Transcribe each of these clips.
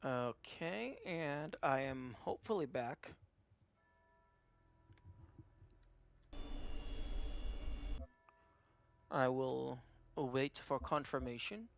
Okay, and I am hopefully back. I will wait for confirmation.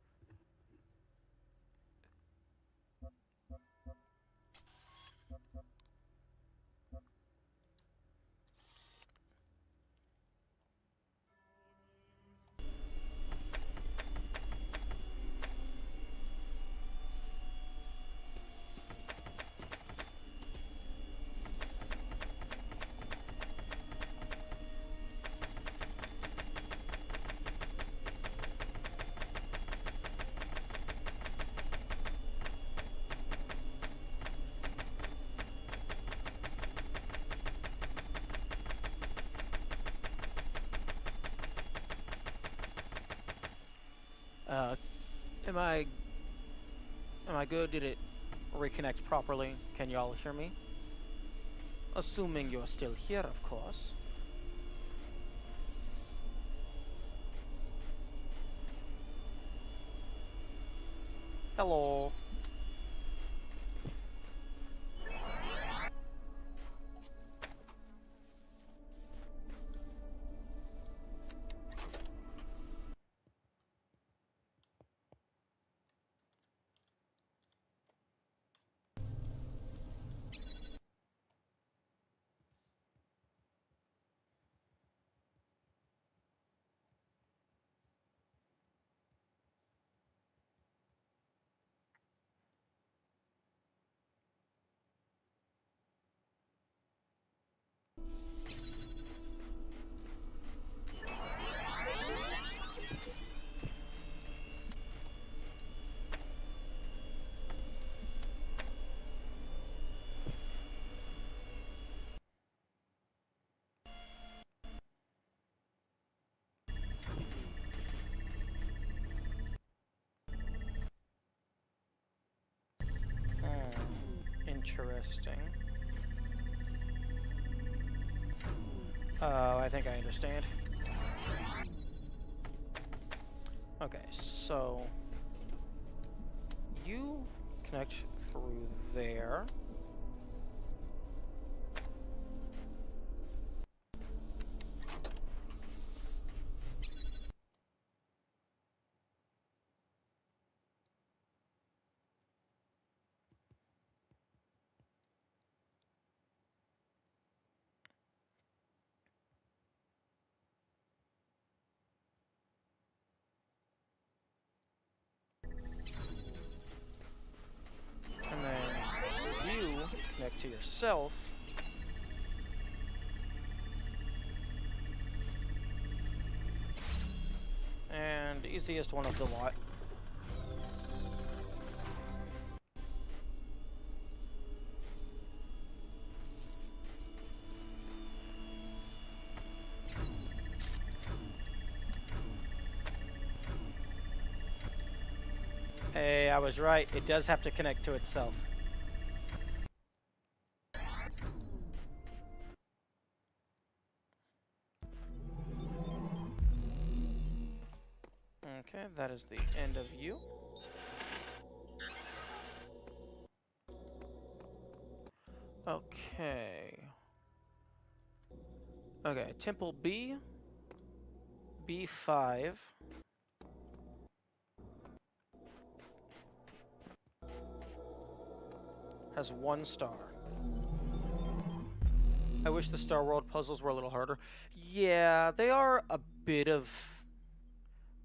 Uh, am I good? Did it reconnect properly? Can y'all hear me? Assuming you're still here, of course. Hello. Interesting. Oh, I think I understand. Okay, so you connect through there. And then you connect to yourself. And easiest one of the lot. Hey, I was right. It does have to connect to itself. Okay, that is the end of you. Okay. Okay, Temple B, B5. Has 1 star. I wish the Star World puzzles were a little harder. Yeah, they are a bit of...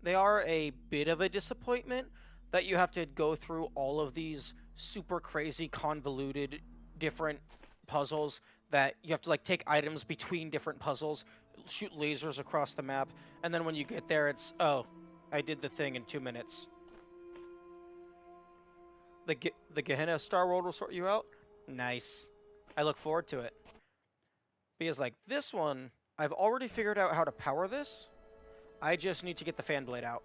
They are a bit of a disappointment that you have to go through all of these super crazy convoluted different puzzles that you have to like take items between different puzzles, shoot lasers across the map, and then when you get there it's, oh, I did the thing in 2 minutes. The Gehenna Star World will sort you out? Nice. I look forward to it. Because like this one, I've already figured out how to power this. I just need to get the fan blade out.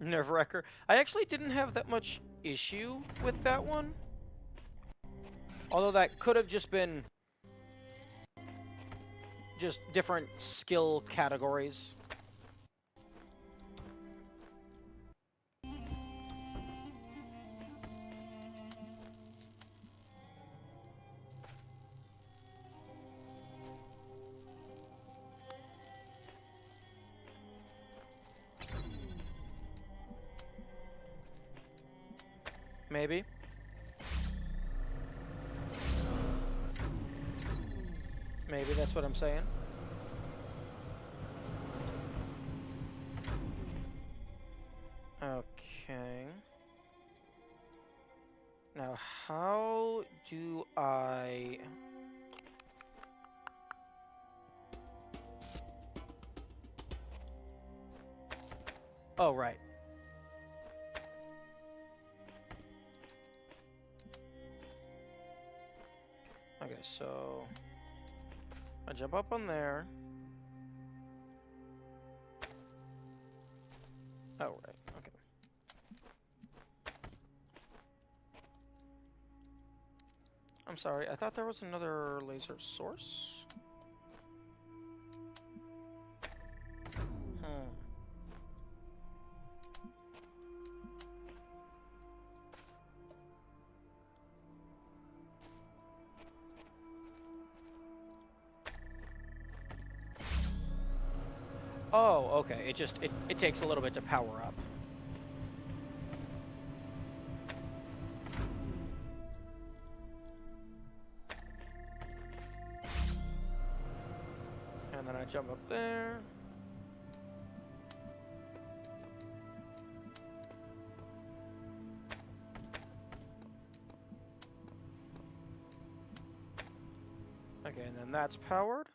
Nerve-wrecker. I actually didn't have that much issue with that one. Although that could have just been just different skill categories. Maybe. Maybe that's what I'm saying. Okay. Now, how do I... Oh, right. Okay, so... I jump up on there. Oh, right. Okay. I'm sorry, I thought there was another laser source. Oh, okay. It takes a little bit to power up. And then I jump up there. Okay, and then that's powered.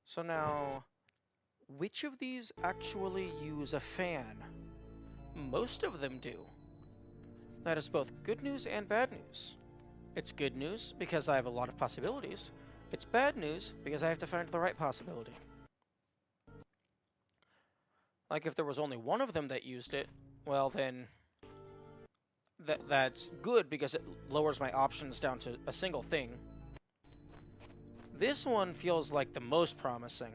So now, which of these actually use a fan? Most of them do. That is both good news and bad news. It's good news because I have a lot of possibilities. It's bad news because I have to find the right possibility. Like if there was only one of them that used it, well then that's good because it lowers my options down to a single thing. This one feels like the most promising.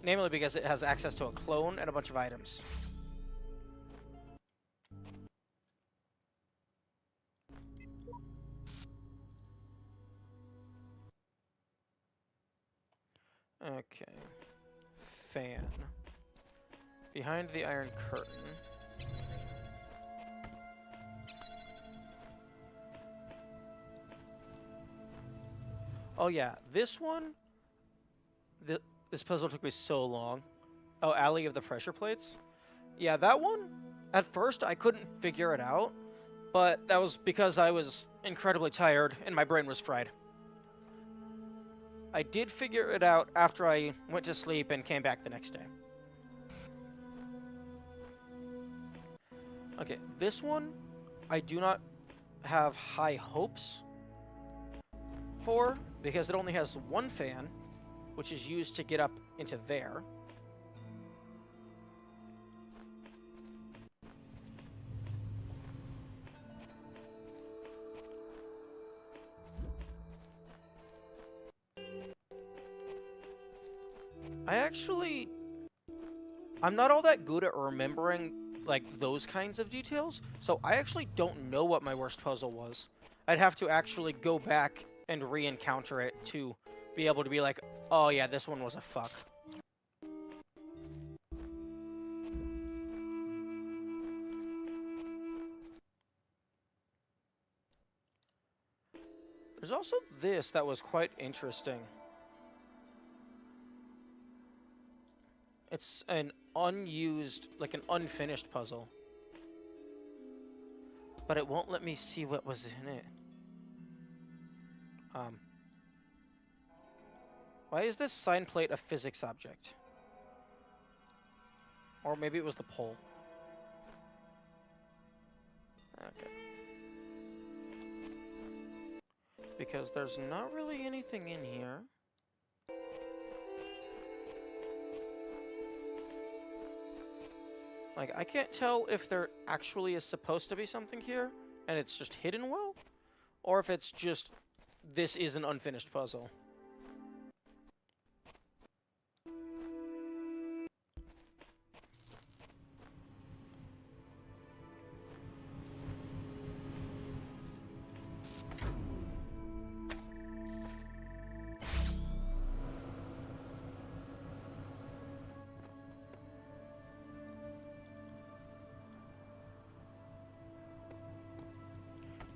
Namely because it has access to a clone and a bunch of items. Okay. Fan. Behind the Iron Curtain. Oh yeah, this one... This puzzle took me so long. Oh, Alley of the Pressure Plates? Yeah, that one, at first I couldn't figure it out, but that was because I was incredibly tired and my brain was fried. I did figure it out after I went to sleep and came back the next day. Okay, this one, I do not have high hopes for, because it only has one fan, which is used to get up into there. I'm not all that good at remembering, like, those kinds of details, so I actually don't know what my worst puzzle was. I'd have to actually go back and re-encounter it to be able to be like, oh yeah, this one was a fuck. There's also this that was quite interesting. It's an unused, like an unfinished puzzle. But it won't let me see what was in it. Why is this sign plate a physics object? Or maybe it was the pole. Okay. Because there's not really anything in here. Like, I can't tell if there actually is supposed to be something here, and it's just hidden well, or if it's just, this is an unfinished puzzle.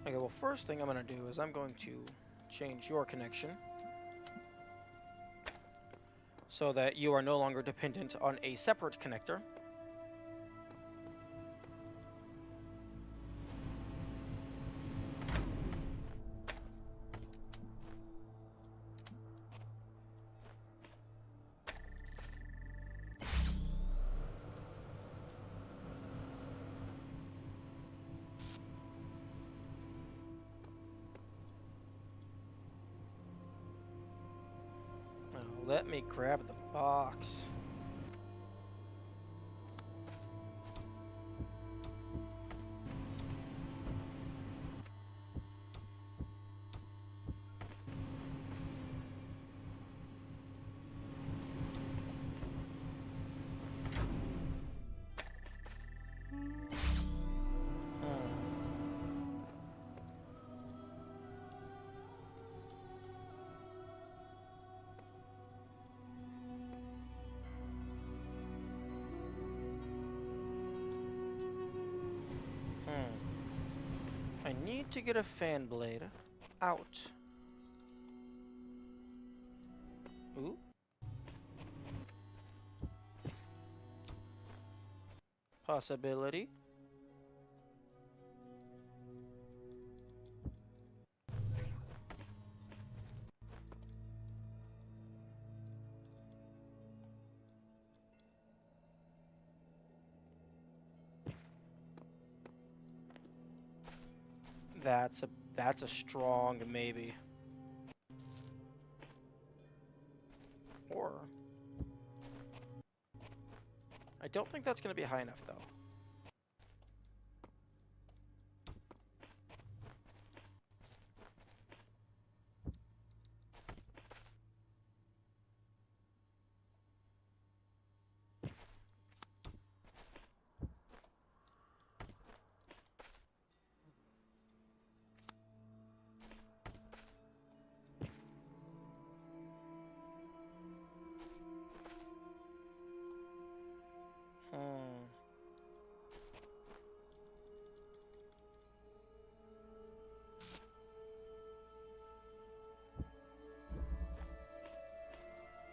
Okay, well, first thing I'm going to do is I'm going to change your connection so that you are no longer dependent on a separate connector. Now, let me grab the box. I need to get a fan blade out. Ooh. Possibility. That's a strong maybe. Or I don't think that's going to be high enough though.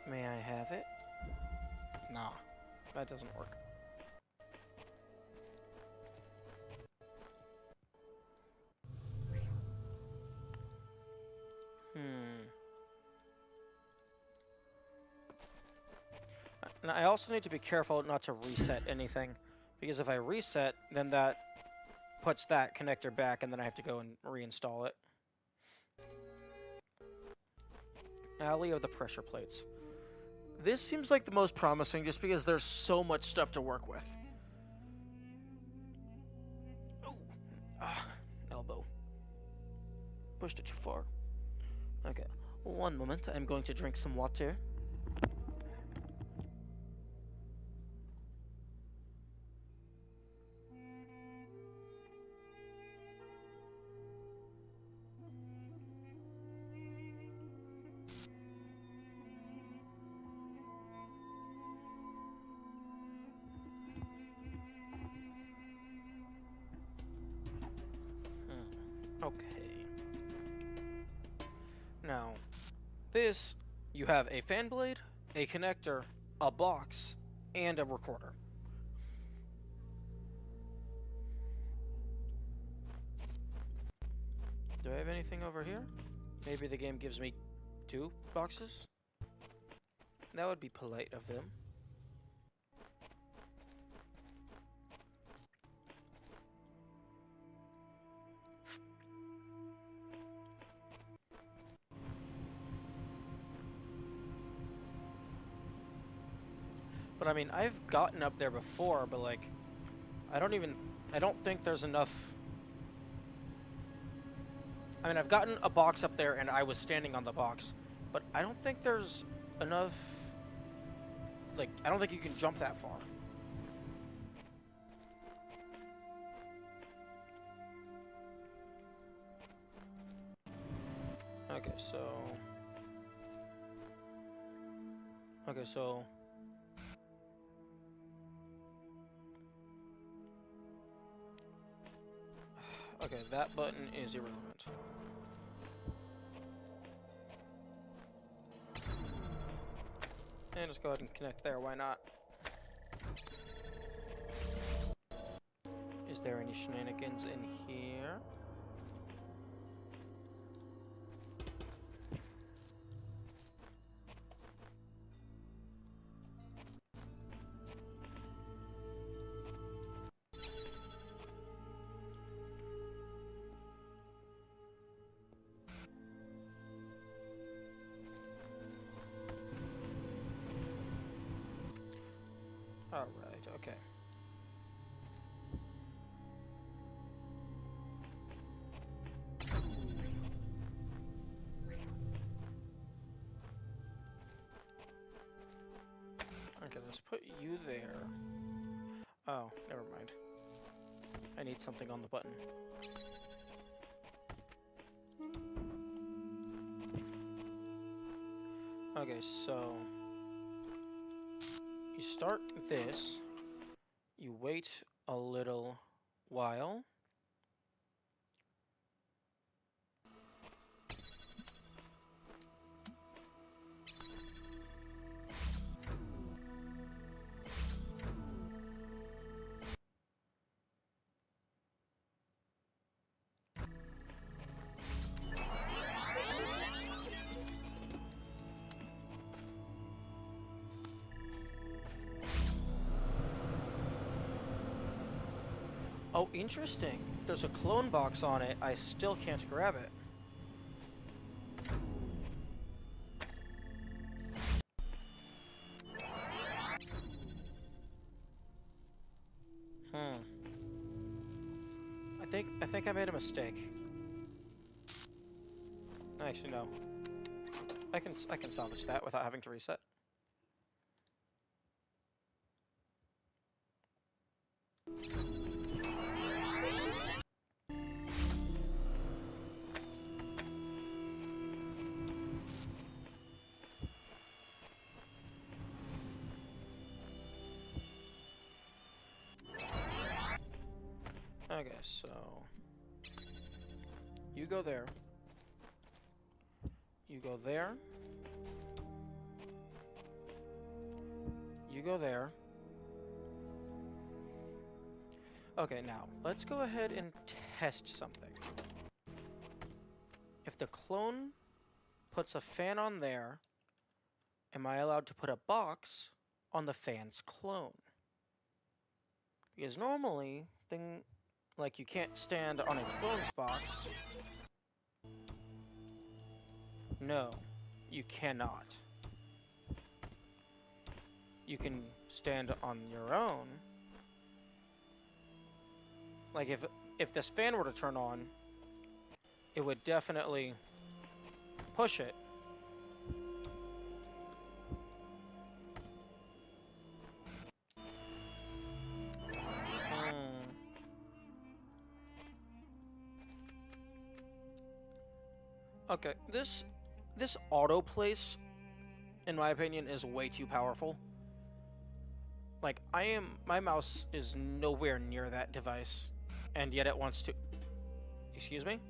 May I have it? Nah, that doesn't work. And I also need to be careful not to reset anything, because if I reset, then that puts that connector back, and then I have to go and reinstall it. Alley of the pressure plates. This seems like the most promising just because there's so much stuff to work with. Oh, elbow. Pushed it too far. Okay, one moment. I'm going to drink some water. Okay. Now, this, you have a fan blade, a connector, a box, and a recorder. Do I have anything over here? Maybe the game gives me 2 boxes? That would be polite of them. But I mean, I've gotten up there before, but like, I don't think there's enough. I mean, I've gotten a box up there and I was standing on the box, but I don't think there's enough. Like, I don't think you can jump that far. Okay, so. Okay, so. Okay, that button is irrelevant. And just go ahead and connect there, why not? Is there any shenanigans in here? Alright, okay. Okay, let's put you there. Oh, never mind. I need something on the button. Okay, so you start this, you wait a little while. Oh, interesting. If there's a clone box on it, I still can't grab it. I think I made a mistake. Actually, no. I can salvage that without having to reset. Okay, so you go there. You go there. You go there. Okay, now, let's go ahead and test something. If the clone puts a fan on there, am I allowed to put a box on the fan's clone? Because normally, like you can't stand on a clone's box. No, you cannot. You can stand on your own. Like if this fan were to turn on, it would definitely push it. Okay, this auto place, in my opinion, is way too powerful. Like, my mouse is nowhere near that device, and yet it wants to... Excuse me?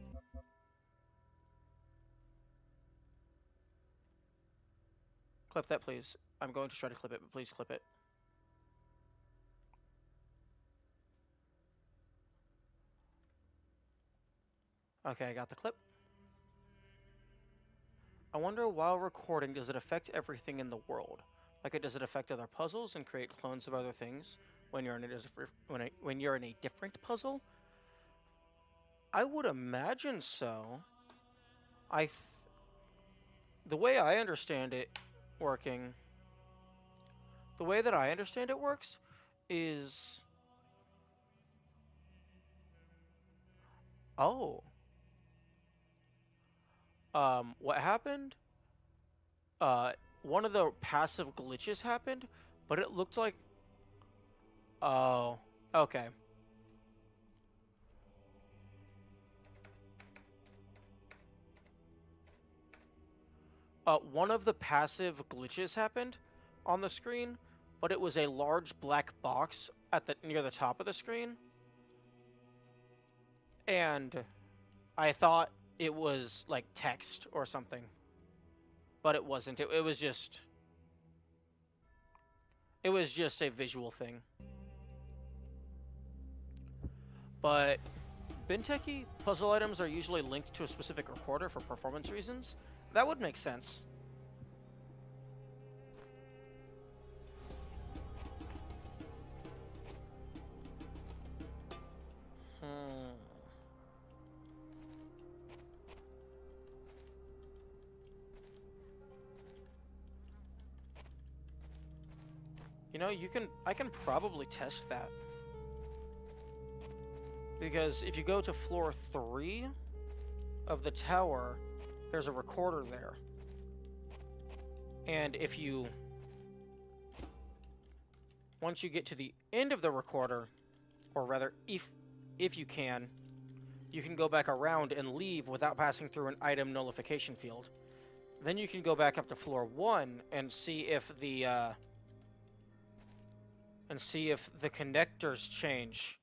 Clip that, please. I'm going to try to clip it, but please clip it. Okay, I got the clip. I wonder, while recording, does it affect everything in the world? Like, does it affect other puzzles and create clones of other things when you're in when you're in a different puzzle? I would imagine so. The way I understand it working, the way that I understand it works is Oh. What happened? Uh, one of the passive glitches happened, but it looked like... Oh. Okay. One of the passive glitches happened on the screen, but it was a large black box at the near the top of the screen, and I thought it was like text or something, but it wasn't. It was just a visual thing. But Binteki puzzle items are usually linked to a specific recorder for performance reasons. That would make sense. Hmm. You know, I can probably test that. Because if you go to floor 3 of the tower, there's a recorder there. And if you... Once you get to the end of the recorder, or rather, if you can go back around and leave without passing through an item nullification field. Then you can go back up to floor 1 and see if the connectors change.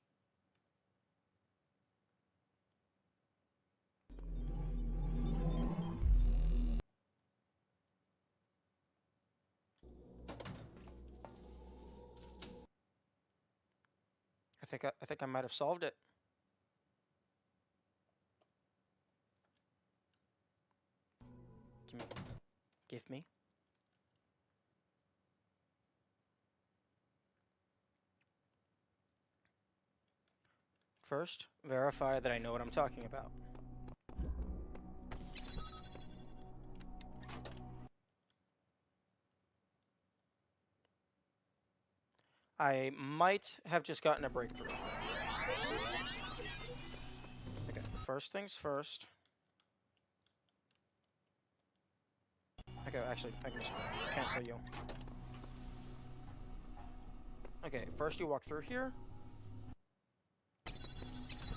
I think I might have solved it. Give me. First, verify that I know what I'm talking about. I might have just gotten a breakthrough. Okay, first things first. Okay, actually, I can just cancel you. Okay, first you walk through here.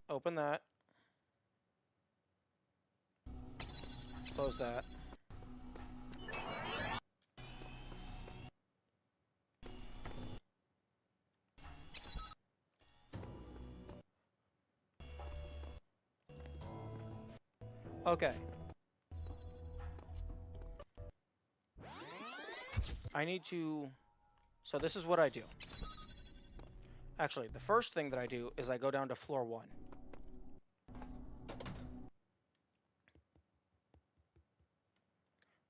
Open that. Close that. Okay. I need to... So this is what I do. Actually, the first thing that I do is I go down to floor 1.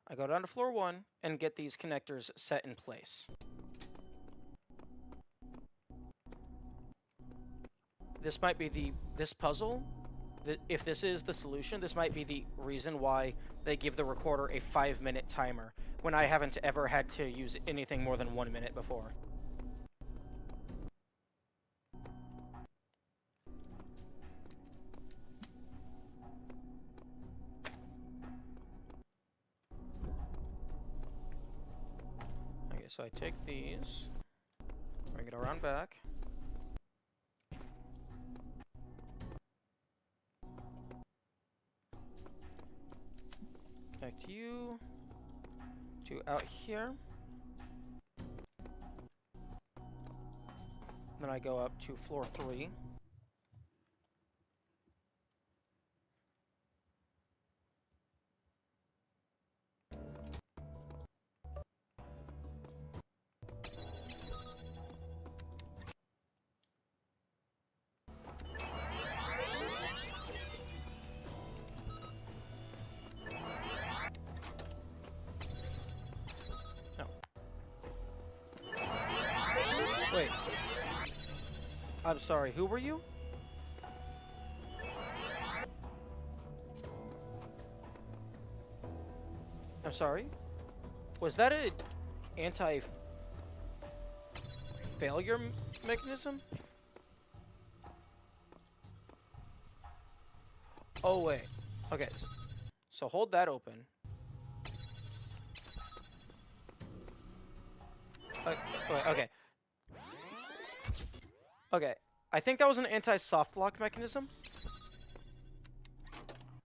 I go down to floor 1 and get these connectors set in place. This might be this puzzle, if this is the solution, this might be the reason why they give the recorder a 5-minute timer, when I haven't ever had to use anything more than 1 minute before. Okay, so I take these, bring it around back. Connect you to out here. Then I go up to floor 3. Wait. I'm sorry, who were you? I'm sorry? Was that a anti-failure mechanism? Oh, wait. Okay. So hold that open. Wait, okay. Okay. I think that was an anti-soft lock mechanism.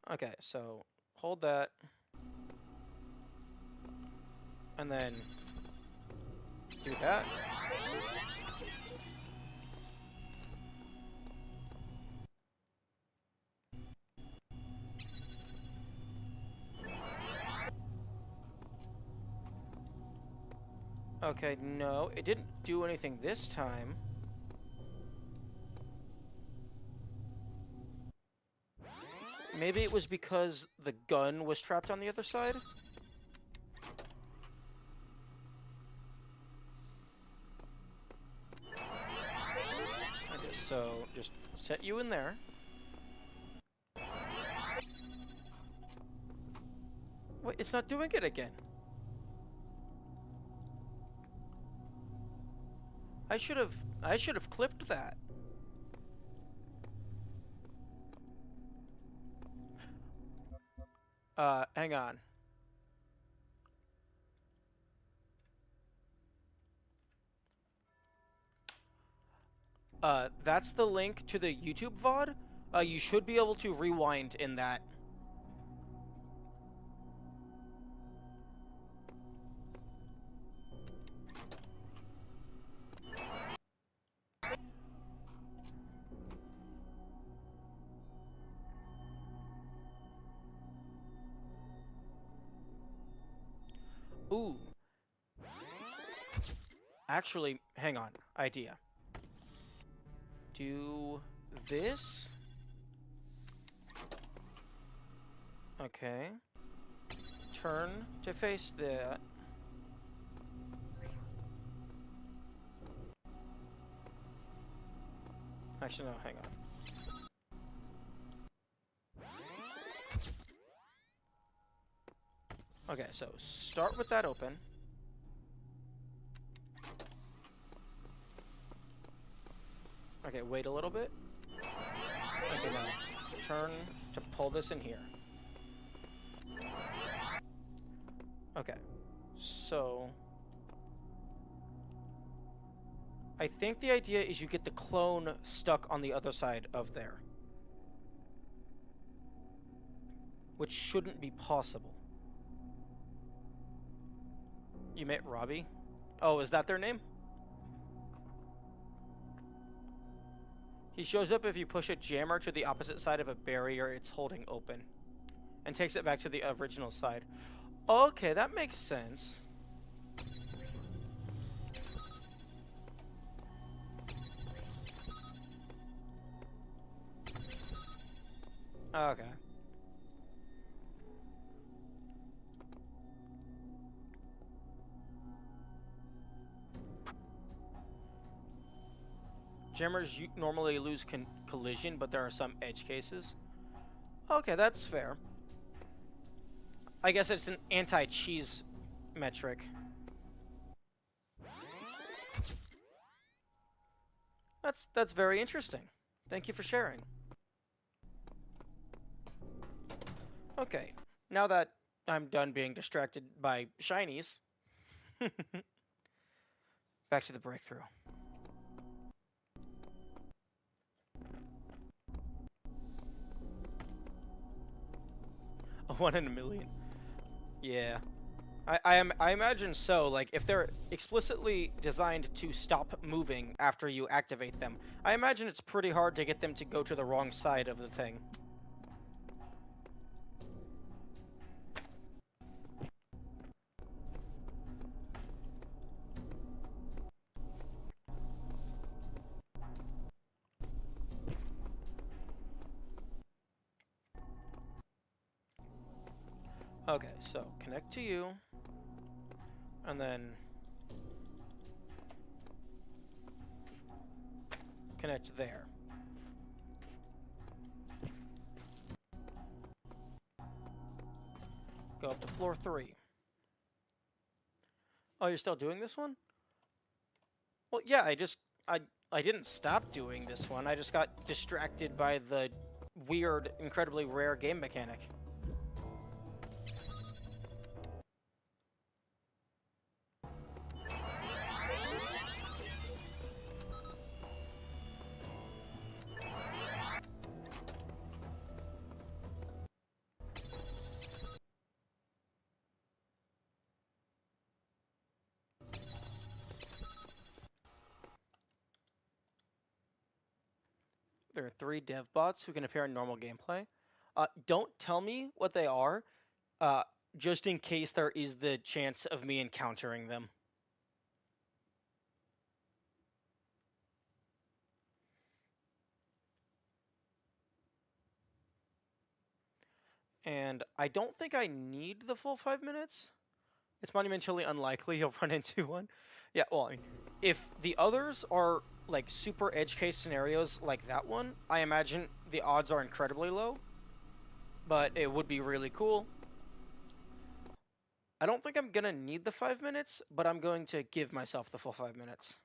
Okay, so hold that. And then do that. Okay, no, it didn't do anything this time. Maybe it was because the gun was trapped on the other side? Okay, so just set you in there. Wait, it's not doing it again. I should have clipped that. Hang on. That's the link to the YouTube VOD. You should be able to rewind in that. Ooh. Actually, hang on. Idea. Do this. Okay. Turn to face that. Actually, no, hang on. Okay, so start with that open. Okay, wait a little bit. Okay, now turn to pull this in here. Okay, so I think the idea is you get the clone stuck on the other side of there, which shouldn't be possible. You met Robbie? Oh, is that their name? He shows up if you push a jammer to the opposite side of a barrier it's holding open, and takes it back to the original side. Okay, that makes sense. Okay. Jammers normally lose collision, but there are some edge cases. Okay, that's fair. I guess it's an anti-cheese metric. That's very interesting. Thank you for sharing. Okay, now that I'm done being distracted by shinies, back to the breakthrough. A 1 in a million. Yeah. I imagine so. Like, if they're explicitly designed to stop moving after you activate them, I imagine it's pretty hard to get them to go to the wrong side of the thing. Okay, so connect to you, and then connect there. Go up to floor 3. Oh, you're still doing this one? Well, yeah, I didn't stop doing this one. I just got distracted by the weird, incredibly rare game mechanic. There are 3 dev bots who can appear in normal gameplay. Don't tell me what they are, uh, just in case there is the chance of me encountering them. And I don't think I need the full 5 minutes. It's monumentally unlikely you'll run into one. Yeah, well, I mean, if the others are like super edge case scenarios like that one, I imagine the odds are incredibly low. But it would be really cool. I don't think I'm gonna need the 5 minutes, but I'm going to give myself the full 5 minutes.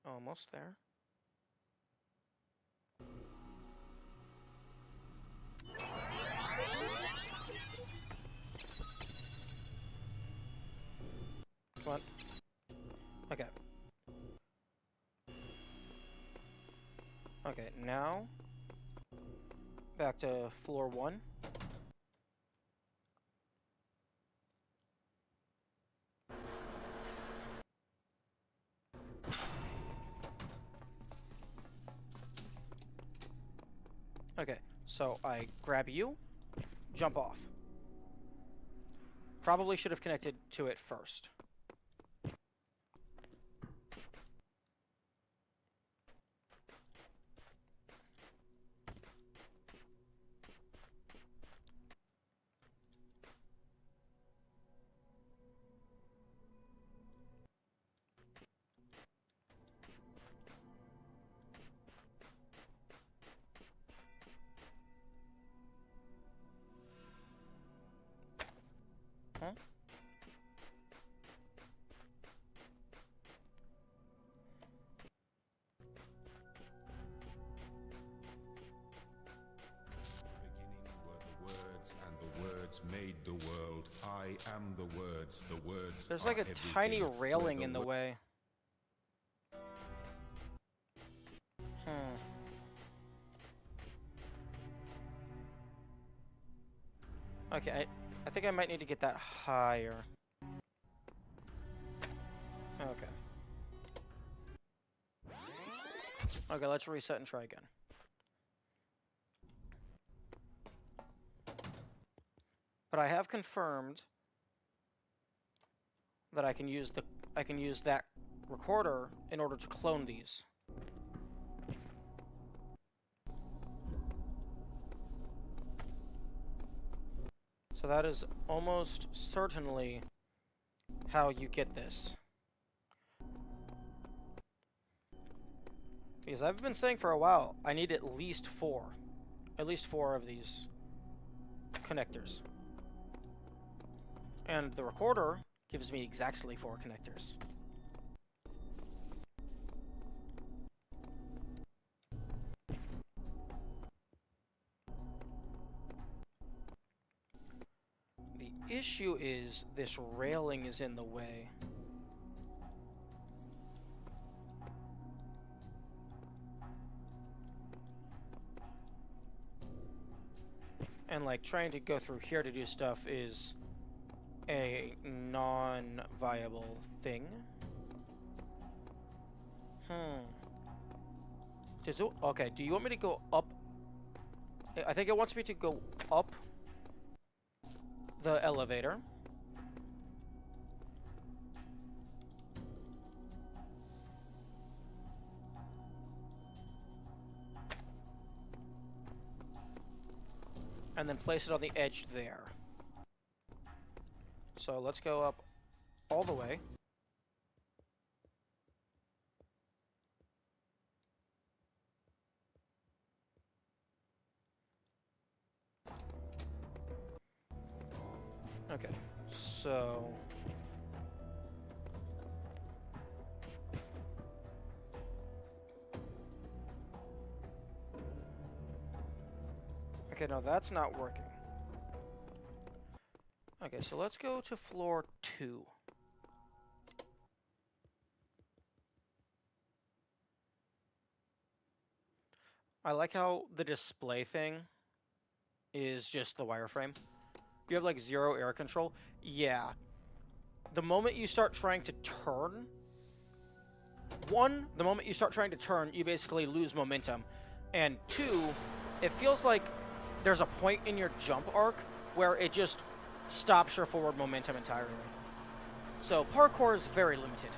Almost there. Come on. Okay. Okay, now back to floor 1. Okay, so I grab you, jump off. Probably should have connected to it first. Huh? And the words made the world. I am the words. The words. There's like a tiny railing in the way. Okay, I think I might need to get that higher. Okay. Okay, let's reset and try again. But I have confirmed that I can use that recorder in order to clone these. So that is almost certainly how you get this. Because I've been saying for a while, I need at least 4. At least 4 of these connectors. And the recorder gives me exactly 4 connectors. The issue is this railing is in the way. And like trying to go through here to do stuff is a non-viable thing. Okay, do you want me to go up? I think it wants me to go up the elevator. and then place it on the edge there. So let's go up all the way. Okay, so... Okay, no, that's not working. Okay, so let's go to floor 2. I like how the display thing is just the wireframe. You have like 0 air control. Yeah. The moment you start trying to turn... the moment you start trying to turn, you basically lose momentum. And 2, it feels like there's a point in your jump arc where it just stops your forward momentum entirely. So parkour is very limited.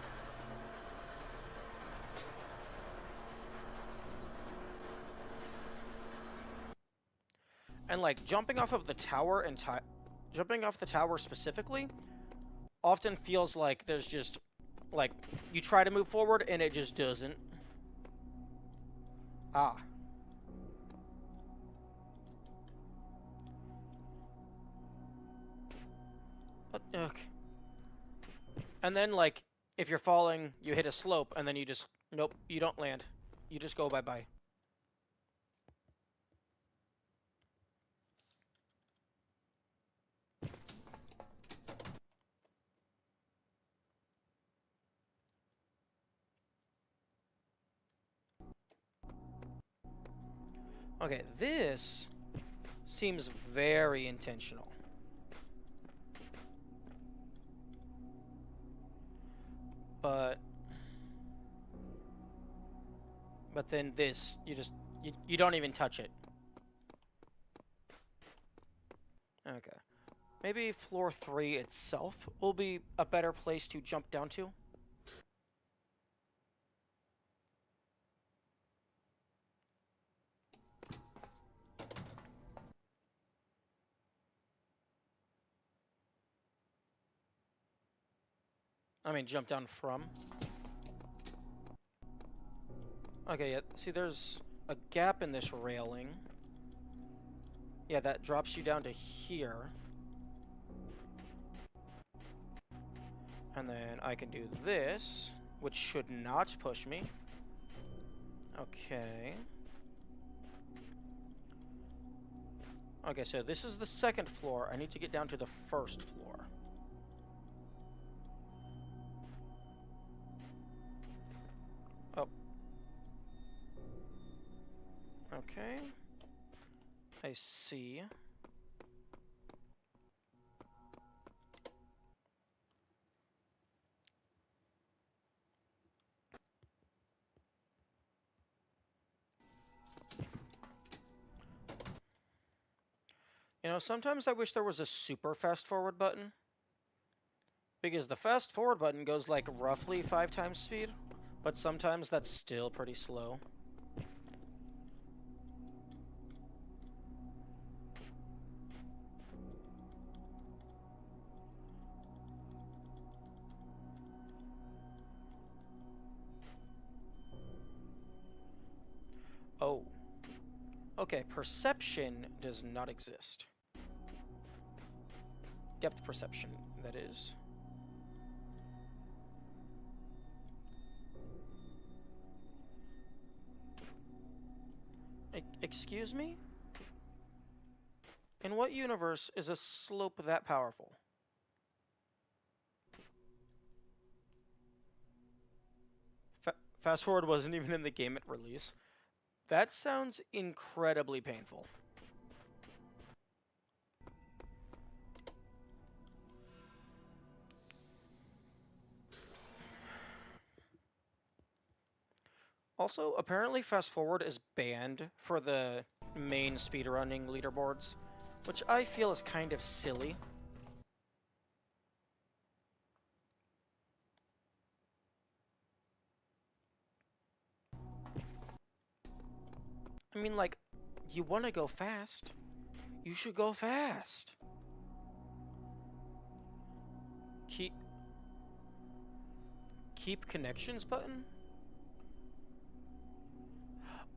And like jumping off of the tower and jumping off the tower specifically often feels like there's just like you try to move forward and it just doesn't. Ah. Okay. And then like if you're falling, you hit a slope and then you just nope, you don't land. You just go bye-bye. Okay, this seems very intentional. But then this, you don't even touch it. Okay. Maybe floor 3 itself will be a better place to jump down to. I mean, jump down from. Okay, yeah, see, there's a gap in this railing. Yeah, that drops you down to here. And then I can do this, which should not push me. Okay. Okay, so this is the second floor. I need to get down to the first floor. Oh. Okay. I see. You know, sometimes I wish there was a super fast forward button. Because the fast forward button goes like roughly 5 times speed. But sometimes that's still pretty slow. Oh. Okay, perception does not exist. Depth perception, that is. Excuse me? In what universe is a slope that powerful? Fast forward wasn't even in the game at release. That sounds incredibly painful. Also, apparently fast forward is banned for the main speedrunning leaderboards, which I feel is kind of silly. I mean, like, you want to go fast. You should go fast. Keep connections button?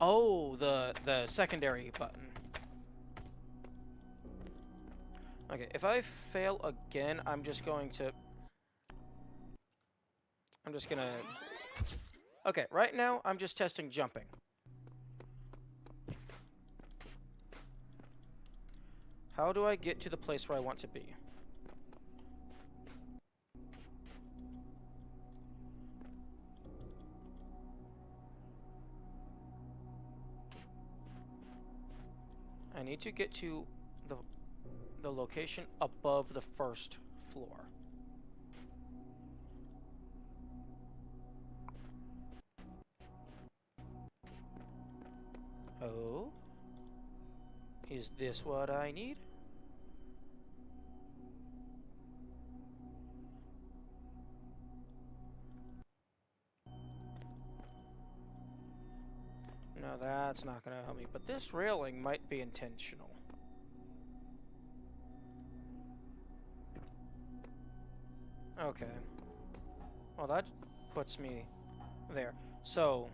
Oh, the secondary button. Okay, if I fail again, I'm just gonna... Okay, right now, I'm just testing jumping. How do I get to the place where I want to be? I need to get to the location above the first floor. Oh? Is this what I need? No, that's not gonna help me, but this railing might be intentional. Okay. Well, that puts me there. So...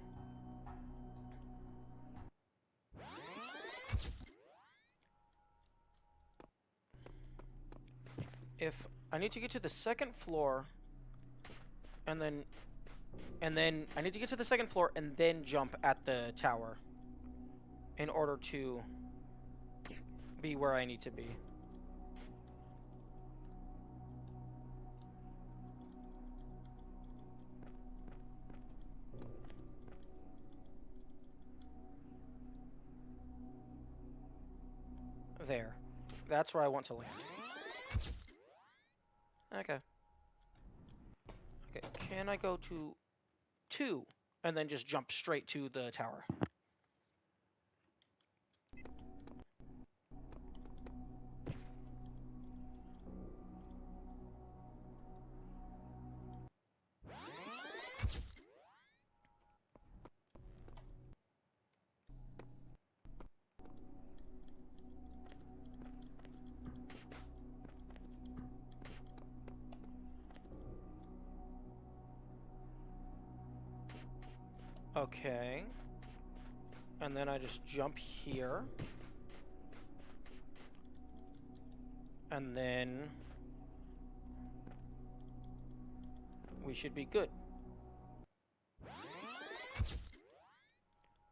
if I need to get to the second floor, and then I need to get to the second floor and then jump at the tower in order to be where I need to be. There. That's where I want to land. Okay. Okay, can I go to 2 and then just jump straight to the tower? Okay. And then I just jump here. And then we should be good.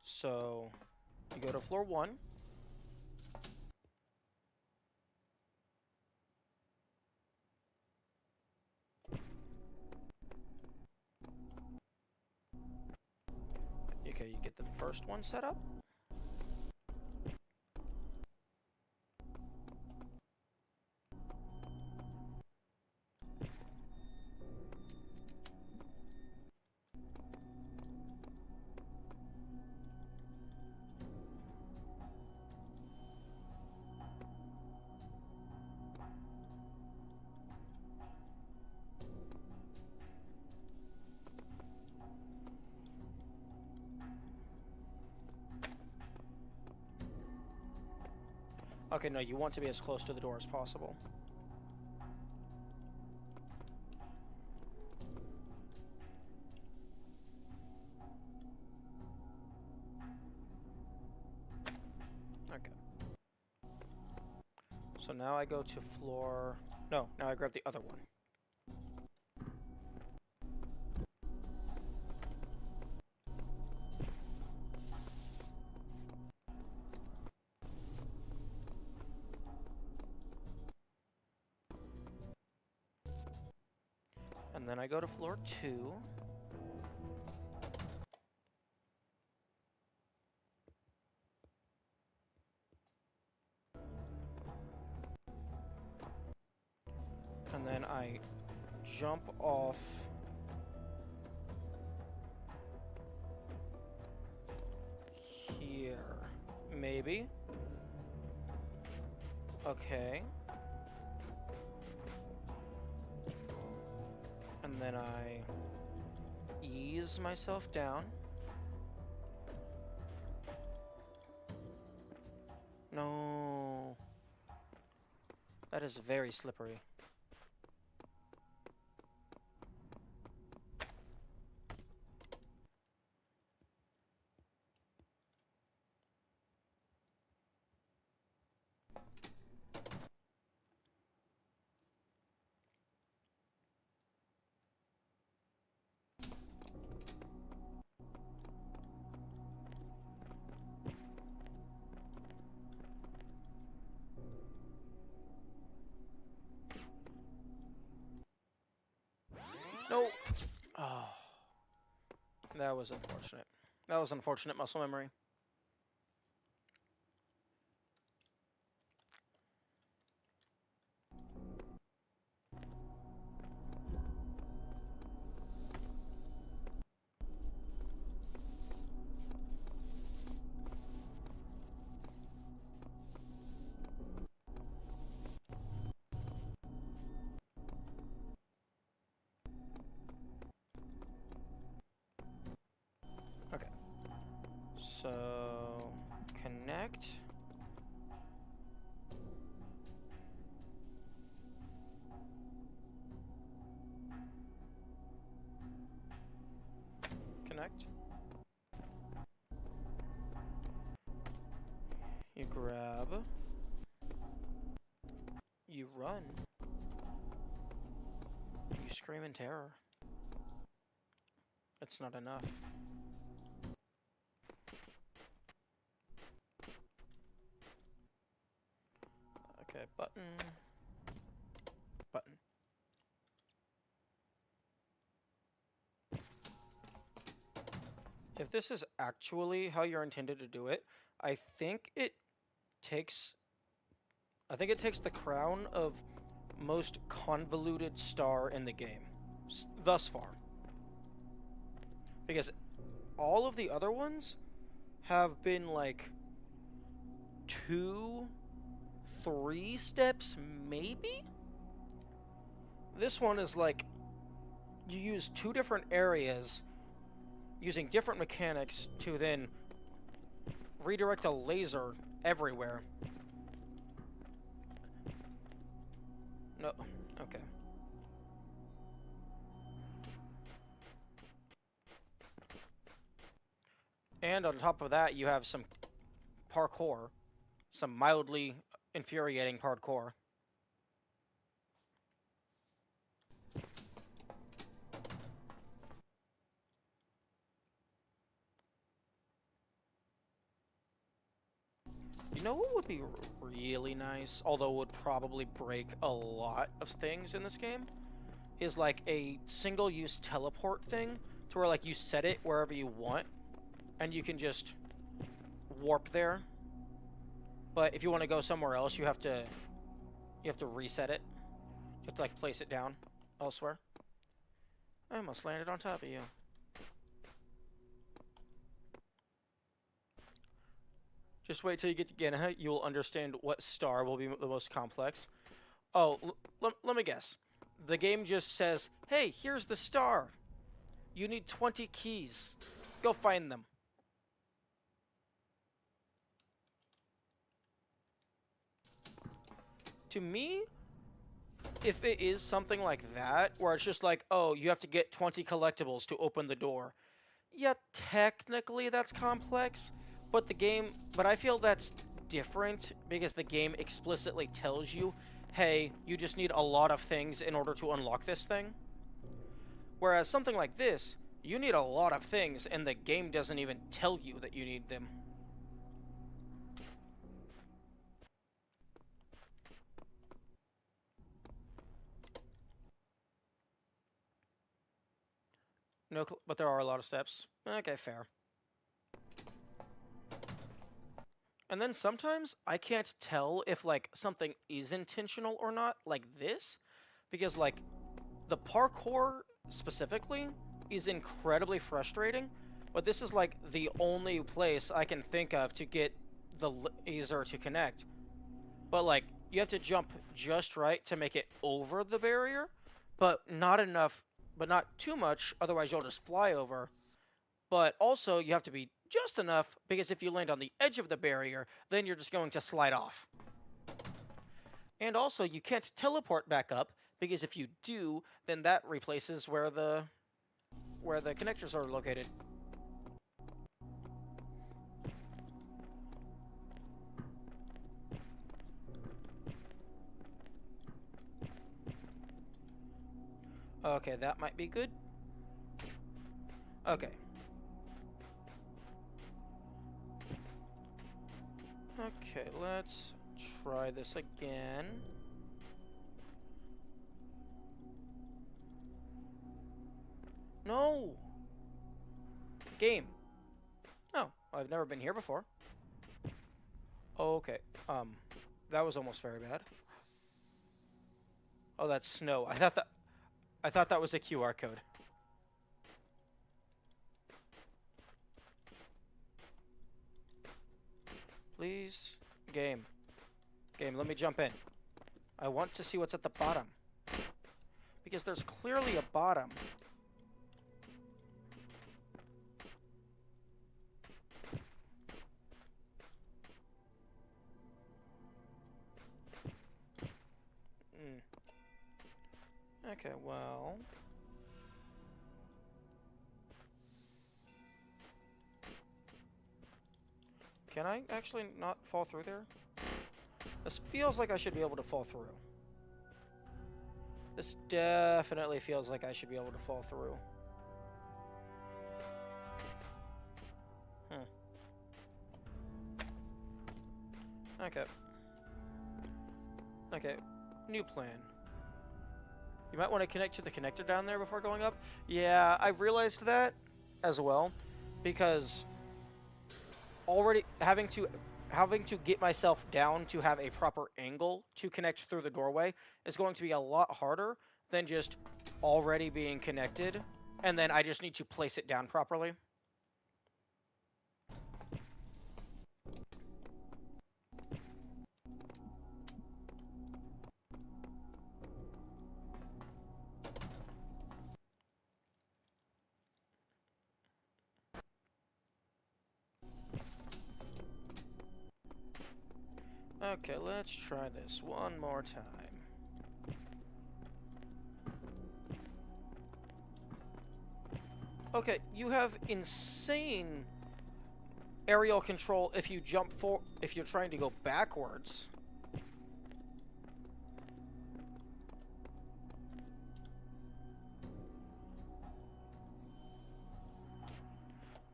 So, you go to floor 1. Okay, you get the first one set up. Okay, no, you want to be as close to the door as possible. Okay. So now I go to floor... No, now I grab the other one. And then I go to floor 2. And then I jump off here. Maybe. Okay. And then I ease myself down. No. That is very slippery. No! Oh. That was unfortunate. That was unfortunate muscle memory. Okay. So... Connect. Connect. You grab. You run. You scream in terror. It's not enough. Okay, button. Button. If this is actually how you're intended to do it, I think it takes... I think it takes the crown of most convoluted star in the game, thus far. Because all of the other ones have been like 2, 3 steps, maybe? This one is like, you use 2 different areas using different mechanics to then redirect a laser everywhere. No, okay. And on top of that, you have some parkour. Some mildly infuriating parkour. You know what would be really nice, although would probably break a lot of things in this game? Is like a single-use teleport thing, to where like you set it wherever you want, and you can just warp there. But if you want to go somewhere else, you have to reset it. You have to like place it down elsewhere. I almost landed on top of you. Just wait till you get to Gehenna. You will understand what star will be the most complex. Oh, let me guess. The game just says, hey, here's the star. You need 20 keys. Go find them. To me, if it is something like that, where it's just like, oh, you have to get 20 collectibles to open the door. Yeah, technically that's complex, but I feel that's different because the game explicitly tells you, hey, you just need a lot of things in order to unlock this thing. Whereas something like this, you need a lot of things and the game doesn't even tell you that you need them. No, but there are a lot of steps. Okay, fair. And then sometimes I can't tell if like something is intentional or not, like this, because like the parkour specifically is incredibly frustrating, but this is like the only place I can think of to get the laser to connect. But like you have to jump just right to make it over the barrier, but not enough, but not too much, otherwise you'll just fly over. But also you have to be just enough, because if you land on the edge of the barrier, then you're just going to slide off. And also, you can't teleport back up, because if you do, then that replaces where the connectors are located. Okay, that might be good. Okay. Okay, let's try this again. No! Game. Oh, I've never been here before. Okay, that was almost very bad. Oh, that's snow. I thought that was a QR code. Please, game. Game, let me jump in. I want to see what's at the bottom. Because there's clearly a bottom. Okay, well... Can I actually not fall through there? This feels like I should be able to fall through. This definitely feels like I should be able to fall through. Okay. Okay. New plan. You might want to connect to the connector down there before going up. Yeah, I realized that as well, because already having to get myself down to have a proper angle to connect through the doorway is going to be a lot harder than just already being connected, and then I just need to place it down properly. Okay, let's try this one more time. Okay, you have insane aerial control if you if you're trying to go backwards.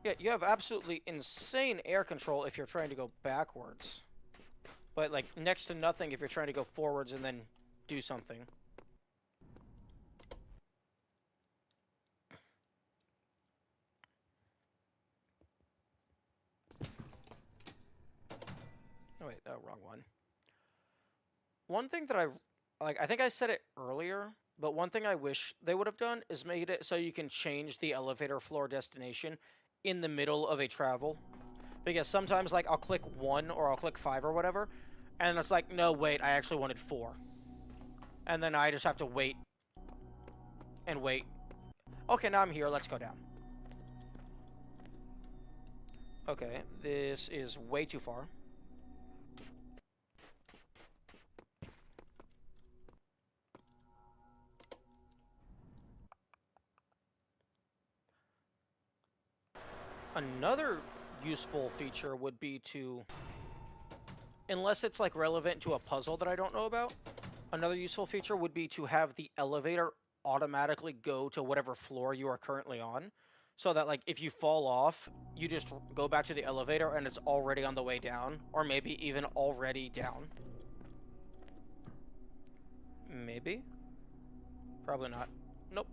Yeah, you have absolutely insane air control if you're trying to go backwards. But, like, next to nothing if you're trying to go forwards and then do something. Oh, wait, wrong one. One thing that I think I said it earlier, but one thing I wish they would have done is made it so you can change the elevator floor destination in the middle of a travel. Because sometimes, like, I'll click 1 or I'll click 5 or whatever, and it's like, no, wait, I actually wanted 4. And then I just have to wait and wait. Okay, now I'm here. Let's go down. Okay, this is way too far. Another useful feature would be to, unless it's like relevant to a puzzle that I don't know about, another useful feature would be to have the elevator automatically go to whatever floor you are currently on, so that, like, if you fall off, you just go back to the elevator and it's already on the way down, or maybe even already down. Maybe? Probably not. Nope.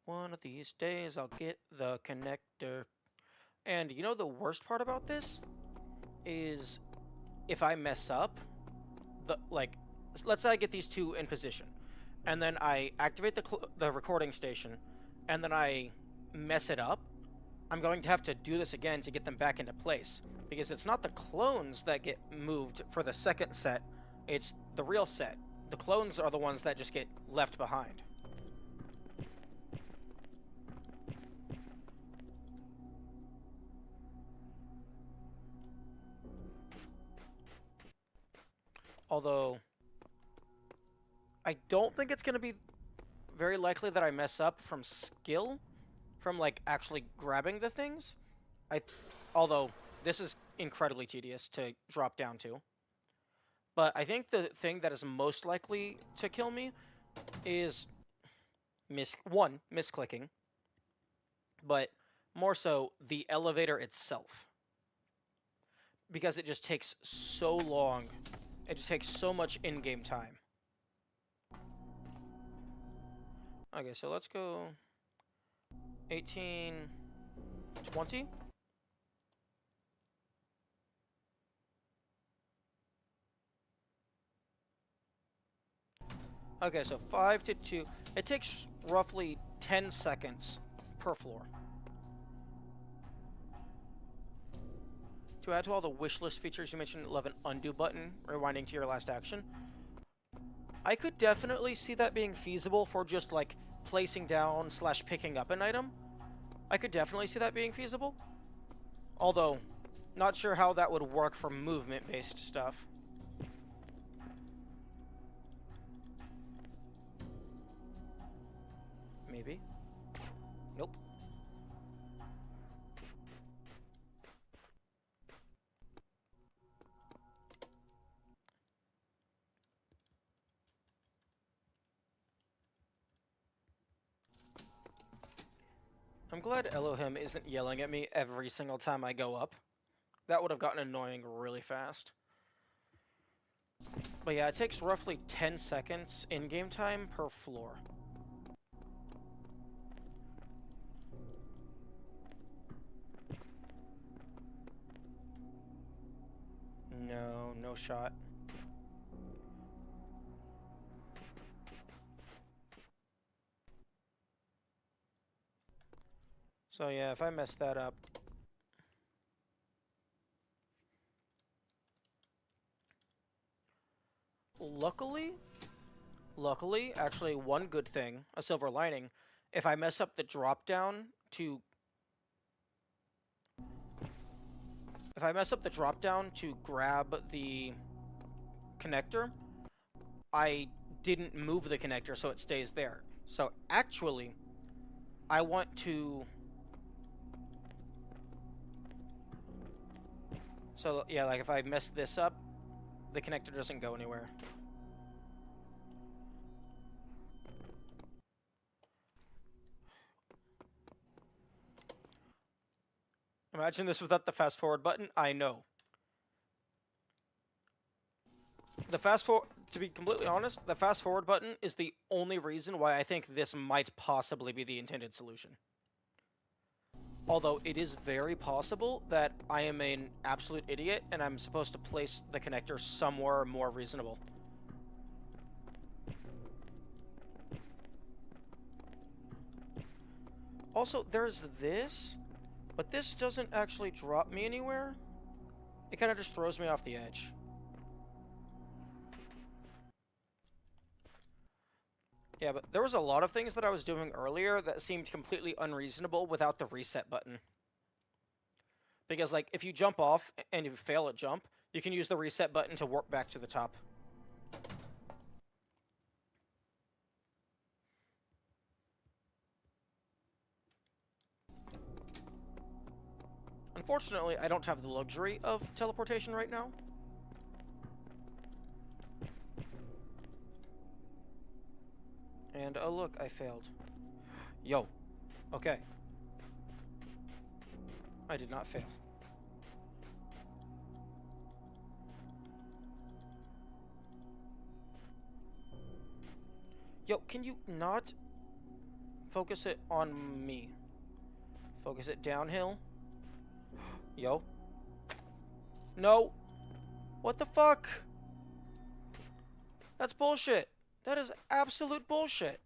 One of these days I'll get the connector. And you know the worst part about this? Is if I mess up, let's say I get these two in position, and then I activate the recording station, and then I mess it up, I'm going to have to do this again to get them back into place. Because it's not the clones that get moved for the second set, it's the real set. The clones are the ones that just get left behind. Although, I don't think it's going to be very likely that I mess up from skill, from, like, actually grabbing the things. Although, this is incredibly tedious to drop down to. But I think the thing that is most likely to kill me is misclicking, but more so the elevator itself. Because it just takes so long. It just takes so much in-game time. Okay, so let's go 18, 20. Okay, so 5 to 2. It takes roughly 10 seconds per floor. To add to all the wish list features you mentioned, love an undo button, rewinding to your last action. I could definitely see that being feasible for just, like, placing down / picking up an item. I could definitely see that being feasible. Although, not sure how that would work for movement-based stuff. Maybe. Nope. I'm glad Elohim isn't yelling at me every single time I go up. That would have gotten annoying really fast. But yeah, it takes roughly 10 seconds in-game time per floor. No, no shot. So yeah, if I mess that up... Luckily, actually one good thing, a silver lining, if I mess up the drop down to... If I mess up the drop down to grab the connector, I didn't move the connector so it stays there. So actually, I want to... So yeah, like if I mess this up, the connector doesn't go anywhere. Imagine this without the fast forward button. I know. The fast forward, to be completely honest, the fast forward button is the only reason why I think this might possibly be the intended solution. Although it is very possible that I am an absolute idiot and I'm supposed to place the connector somewhere more reasonable. Also, there's this, but this doesn't actually drop me anywhere. It kind of just throws me off the edge. Yeah, but there was a lot of things that I was doing earlier that seemed completely unreasonable without the reset button. Because, like, if you jump off and you fail a jump, you can use the reset button to warp back to the top. Unfortunately, I don't have the luxury of teleportation right now. And, oh look, I failed. Yo. Okay. I did not fail. Yo, can you not focus it on me? Focus it downhill. Yo. No. What the fuck? That's bullshit. That is absolute bullshit.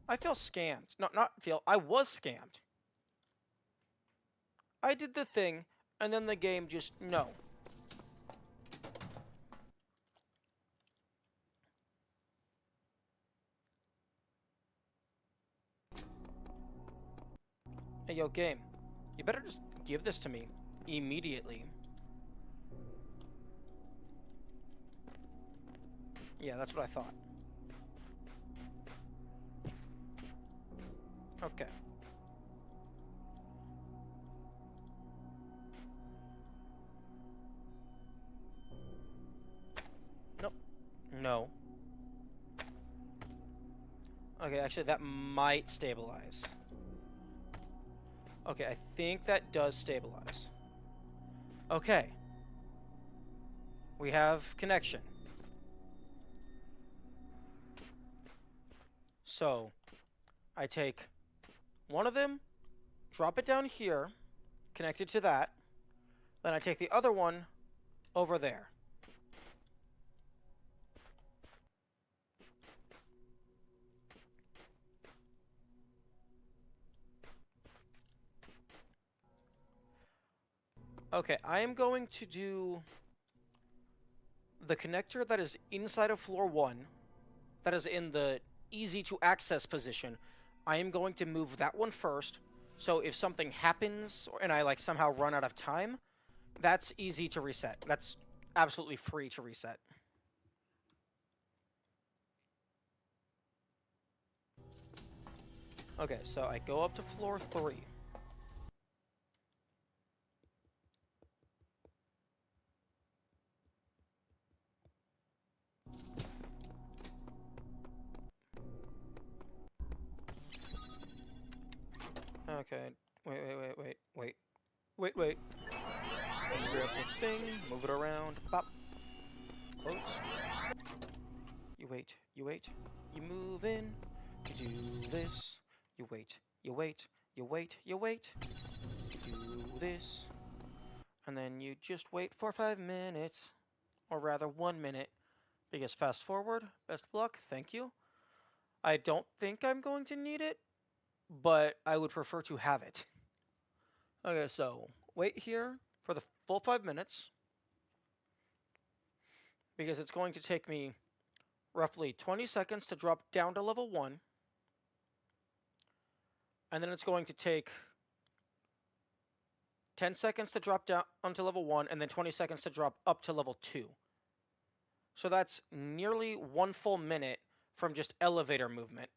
I feel scammed. No, not feel. I was scammed. I did the thing, and then the game just no. Hey, yo, game. You better just give this to me immediately. Yeah, that's what I thought. Okay. Nope. No. Okay, actually, that might stabilize. Okay, I think that does stabilize. Okay. We have connection. So, I take one of them, drop it down here, connect it to that. Then I take the other one over there. Okay, I am going to do the connector that is inside of floor 1, that is in the easy to access position. I am going to move that one first, so if something happens and I like somehow run out of time, that's easy to reset. That's absolutely free to reset. Okay, so I go up to floor 3. Okay, wait. Grab the thing, move it around, pop, close. You wait, you move in, you do this, you wait, you wait, you wait, you wait, you do this, and then you just wait for 5 minutes, or rather 1 minute, because fast forward, best of luck, thank you. I don't think I'm going to need it, but I would prefer to have it. Okay, so wait here for the full 5 minutes, because it's going to take me roughly 20 seconds to drop down to level 1, and then it's going to take 10 seconds to drop down onto level 1, and then 20 seconds to drop up to level 2. So that's nearly 1 full minute from just elevator movement.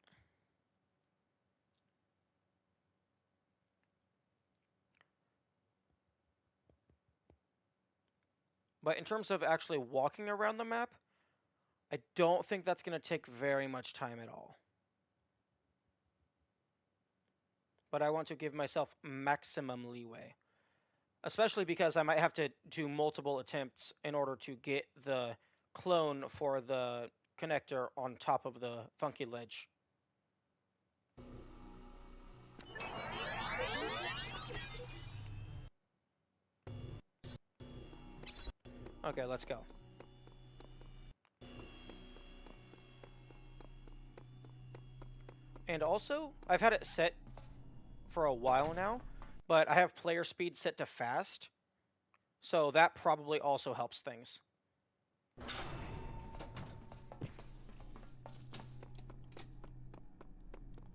But in terms of actually walking around the map, I don't think that's going to take very much time at all. But I want to give myself maximum leeway. Especially because I might have to do multiple attempts in order to get the clone for the connector on top of the funky ledge. Okay, let's go. And also, I've had it set for a while now, but I have player speed set to fast, so that probably also helps things.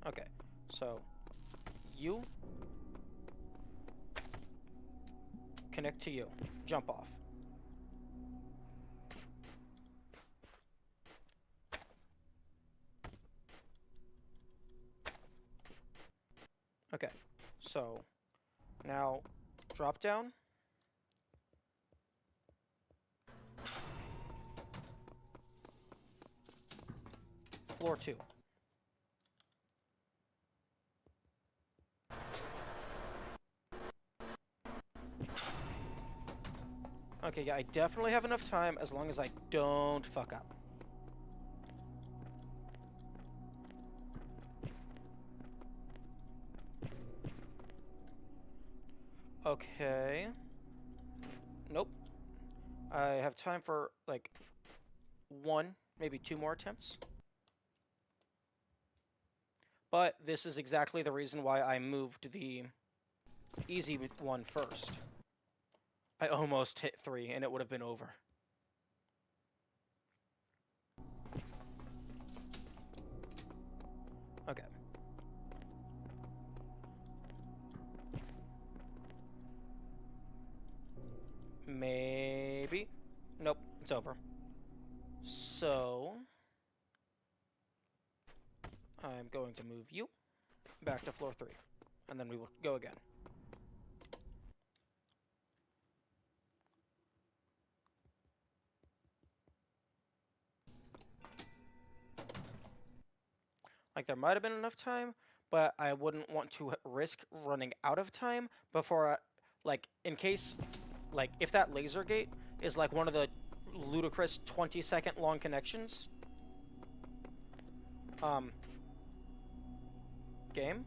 Okay, so you connect to you, jump off. Okay, so now drop down. Floor 2. Okay, yeah, I definitely have enough time as long as I don't fuck up. Okay. Nope. I have time for, like, 1, maybe 2 more attempts. But this is exactly the reason why I moved the easy one first. I almost hit 3, and it would have been over. Okay. Maybe. Nope, it's over. So, I'm going to move you back to floor 3, and then we will go again. Like, there might have been enough time, but I wouldn't want to risk running out of time before, like, in case, like, if that laser gate is, like, one of the ludicrous 20-second long connections. Game?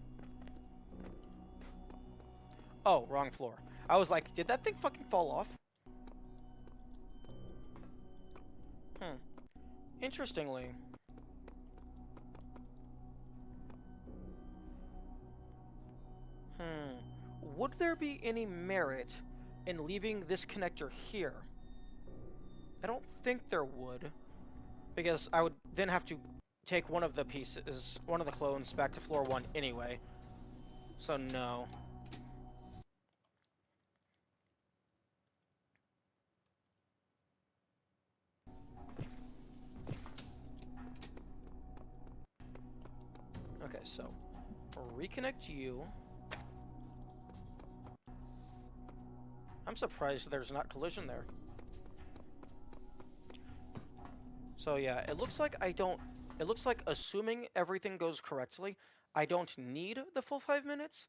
Oh, wrong floor. I was like, did that thing fucking fall off? Interestingly. Would there be any merit in leaving this connector here? I don't think there would, because I would then have to take one of the pieces, one of the clones, back to floor 1 anyway. So no. Okay, so reconnect you. I'm surprised there's not collision there. So yeah, it looks like I don't... It looks like, assuming everything goes correctly, I don't need the full 5 minutes,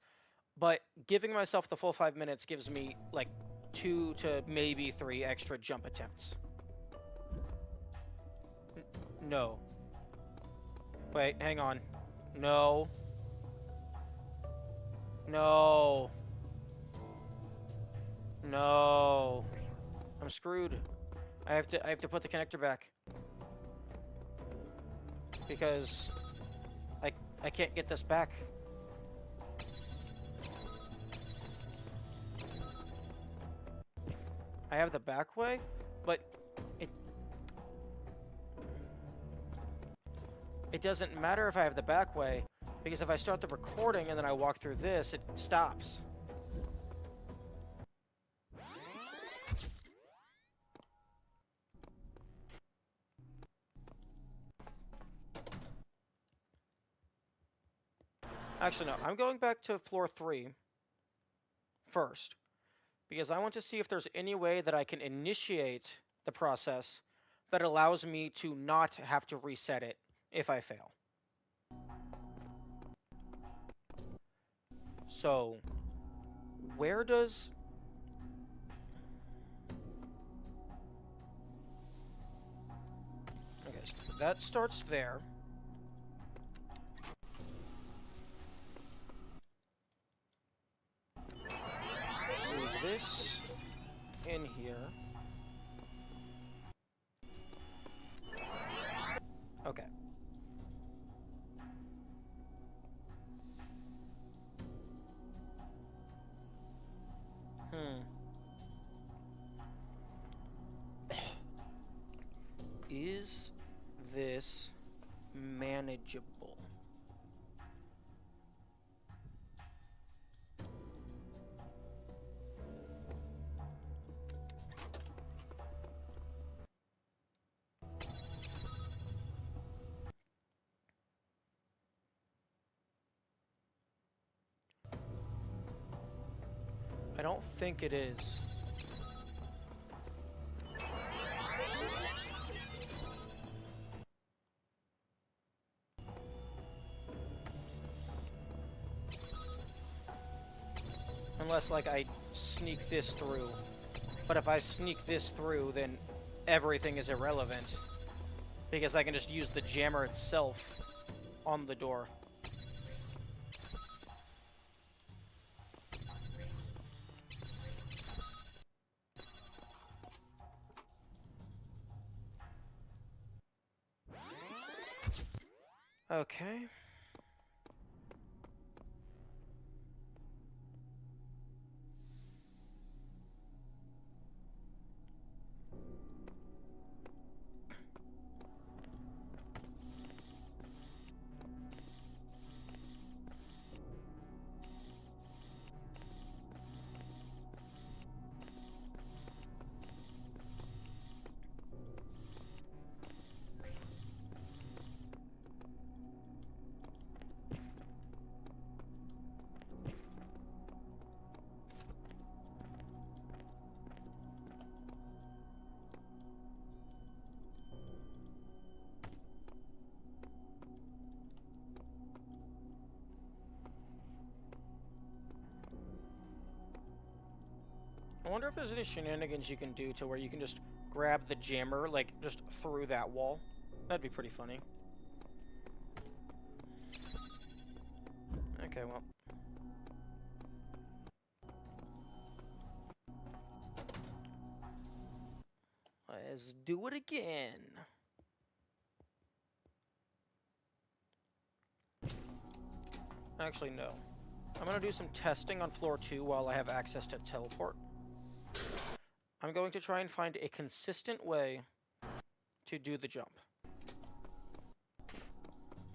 but giving myself the full 5 minutes gives me, like, 2 to maybe 3 extra jump attempts. No. Wait, hang on. No. No. No. I'm screwed. I have to put the connector back. Because I can't get this back. I have the back way, but it doesn't matter if I have the back way, because if I start the recording and then I walk through this, it stops. Actually, no. I'm going back to floor 3 first, because I want to see if there's any way that I can initiate the process that allows me to not have to reset it if I fail. So, where does... Okay, so that starts there. Move this in here. Okay. Is this manageable? I don't think it is. Unless, like, I sneak this through. But if I sneak this through, then everything is irrelevant. Because I can just use the jammer itself on the door. Okay. I wonder if there's any shenanigans you can do to where you can just grab the jammer, like, just through that wall. That'd be pretty funny. Okay, well. Let's do it again. Actually, no. I'm gonna do some testing on floor 2 while I have access to teleport. I'm going to try and find a consistent way to do the jump.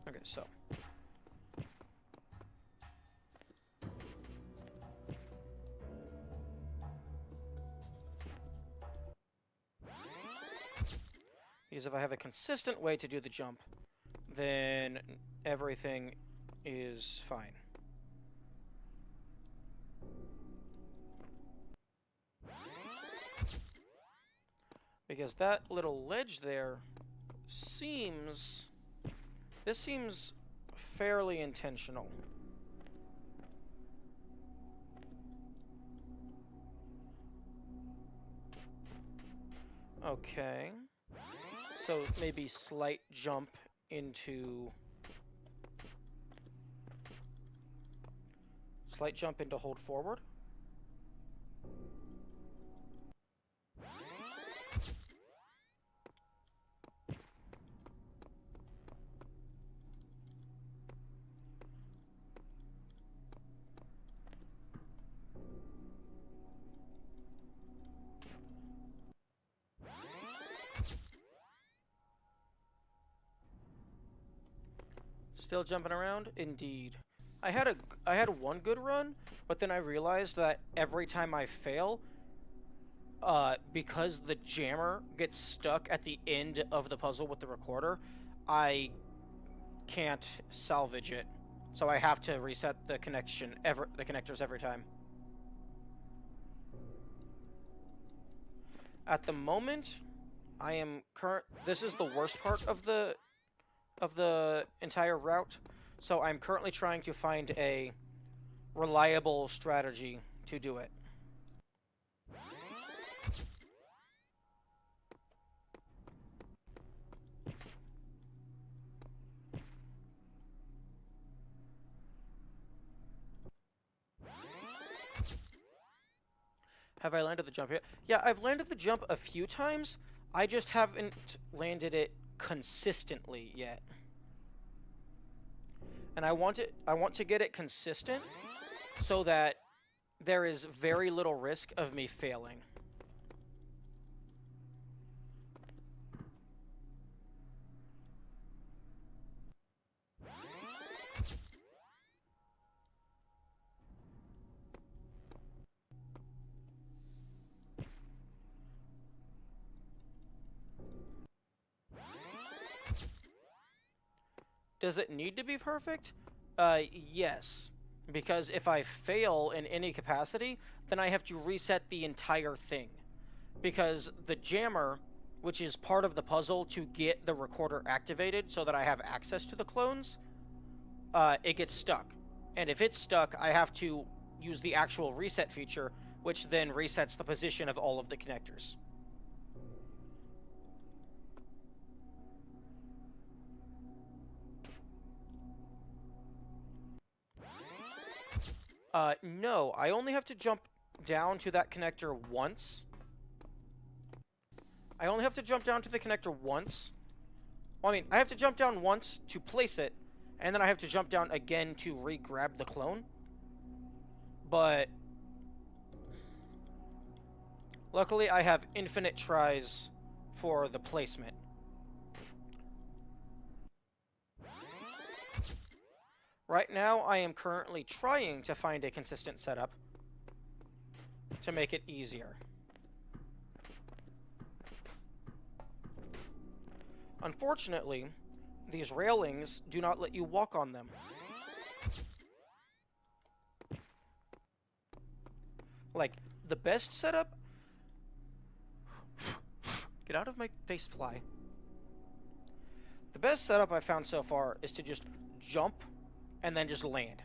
Okay, so. Because if I have a consistent way to do the jump, then everything is fine. Because that little ledge there seems... This seems fairly intentional. Okay. So maybe slight jump into... Slight jump into hold forward. Still jumping around? Indeed. I had one good run, but then I realized that every time I fail, because the jammer gets stuck at the end of the puzzle with the recorder, I can't salvage it. So I have to reset the connectors every time. At the moment, I am this is the worst part of the entire route, so I'm currently trying to find a reliable strategy to do it. Have I landed the jump yet? Yeah, I've landed the jump a few times. I just haven't landed it consistently yet. And I want to get it consistent so that there is very little risk of me failing. Does it need to be perfect? Yes. Because if I fail in any capacity, then I have to reset the entire thing. Because the jammer, which is part of the puzzle to get the recorder activated so that I have access to the clones, it gets stuck. And if it's stuck, I have to use the actual reset feature, which then resets the position of all of the connectors. No, I only have to jump down to that connector once. I only have to jump down to the connector once. Well, I mean, I have to jump down once to place it, and then I have to jump down again to re-grab the clone. But luckily, I have infinite tries for the placement. Right now, I am currently trying to find a consistent setup to make it easier. Unfortunately, these railings do not let you walk on them. Like, the best setup... Get out of my face, fly. The best setup I've found so far is to just jump and then just land.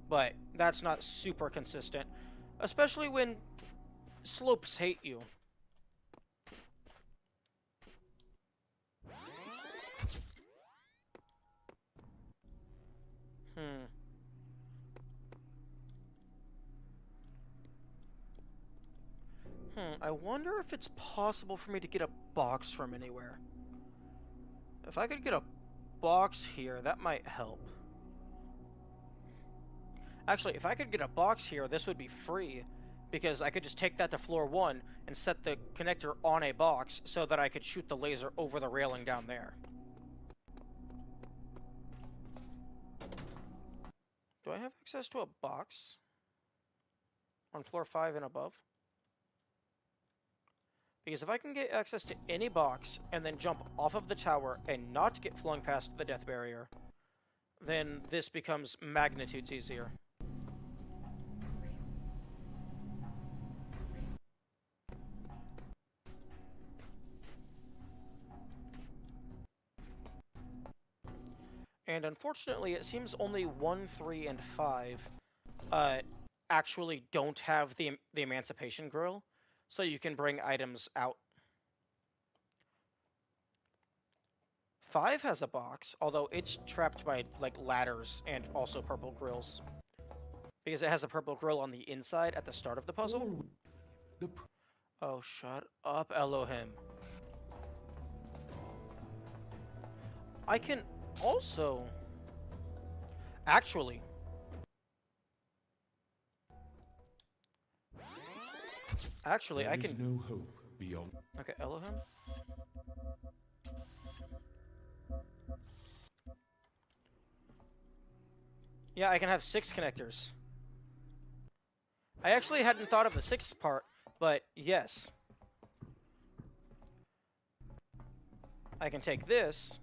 But that's not super consistent. Especially when slopes hate you. Hmm. I wonder if it's possible for me to get a box from anywhere. If I could get a box here, that might help. Actually, if I could get a box here, this would be free, because I could just take that to floor 1 and set the connector on a box so that I could shoot the laser over the railing down there. Do I have access to a box on floor 5 and above? Because if I can get access to any box and then jump off of the tower and not get flung past the death barrier, then this becomes magnitudes easier. And unfortunately, it seems only 1, 3, and 5 actually don't have the Emancipation Grill, so you can bring items out. 5 has a box, although it's trapped by, like, ladders and also purple grills. Because it has a purple grill on the inside at the start of the puzzle. Oh, shut up, Elohim. I can also... Actually... Actually, I can... no hope beyond. Okay, Elohim? Yeah, I can have 6 connectors. I actually hadn't thought of the 6th part, but yes. I can take this,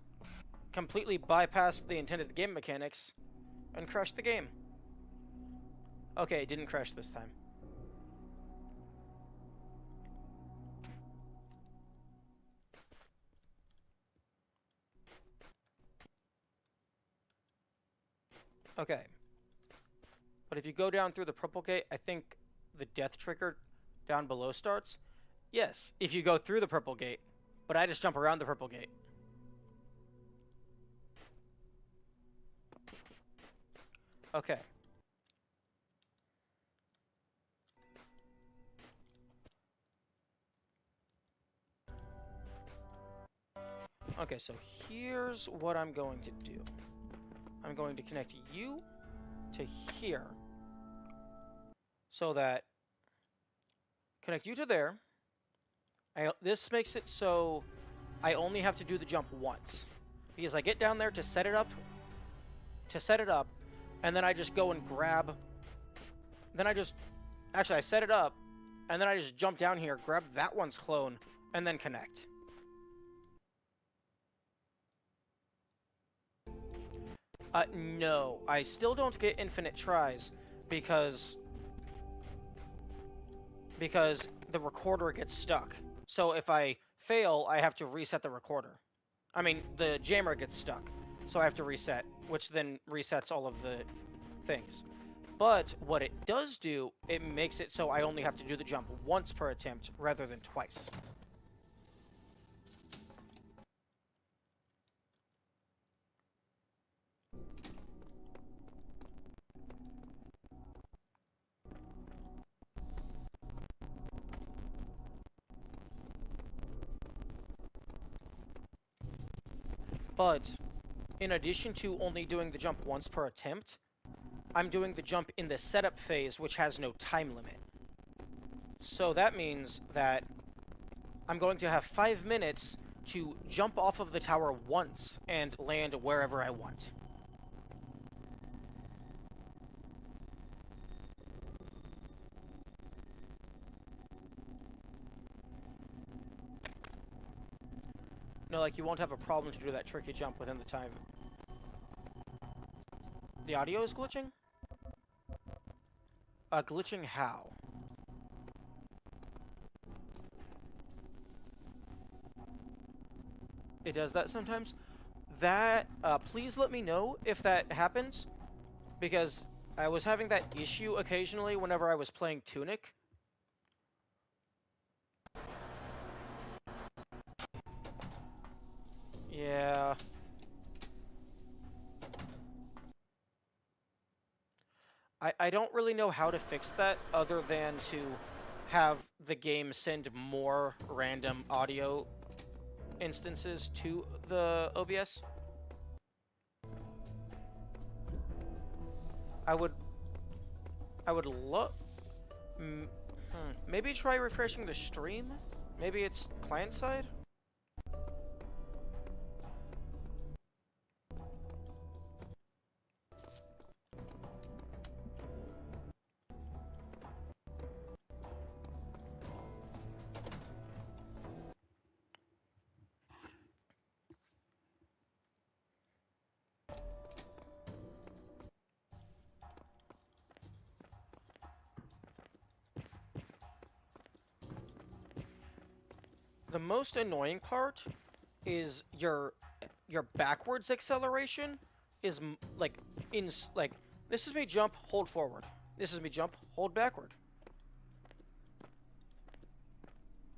completely bypass the intended game mechanics, and crash the game. Okay, it didn't crash this time. Okay. But if you go down through the purple gate, I think the death trigger down below starts. Yes, if you go through the purple gate. But I just jump around the purple gate. Okay. Okay, so here's what I'm going to do. I'm going to connect you to here. So that... Connect you to there. This makes it so I only have to do the jump once. Because I get down there to set it up, and then I just go and grab... Then I just... Actually, I set it up, and then I just jump down here, grab that one's clone, and then connect. No. I still don't get infinite tries, because the recorder gets stuck. So if I fail, I have to reset the recorder. I mean, the jammer gets stuck, so I have to reset, which then resets all of the things. But what it does do, it makes it so I only have to do the jump once per attempt rather than twice. But in addition to only doing the jump once per attempt, I'm doing the jump in the setup phase, which has no time limit. So that means that I'm going to have 5 minutes to jump off of the tower once and land wherever I want. No, like, you won't have a problem to do that tricky jump within the time. The audio is glitching? Glitching how? It does that sometimes? That, please let me know if that happens, because I was having that issue occasionally whenever I was playing Tunic. Yeah. I don't really know how to fix that other than to have the game send more random audio instances to the OBS. I would I would love maybe try refreshing the stream? Maybe it's client side? The most annoying part is your backwards acceleration is like like this is me jump, hold forward. This is me jump, hold backward.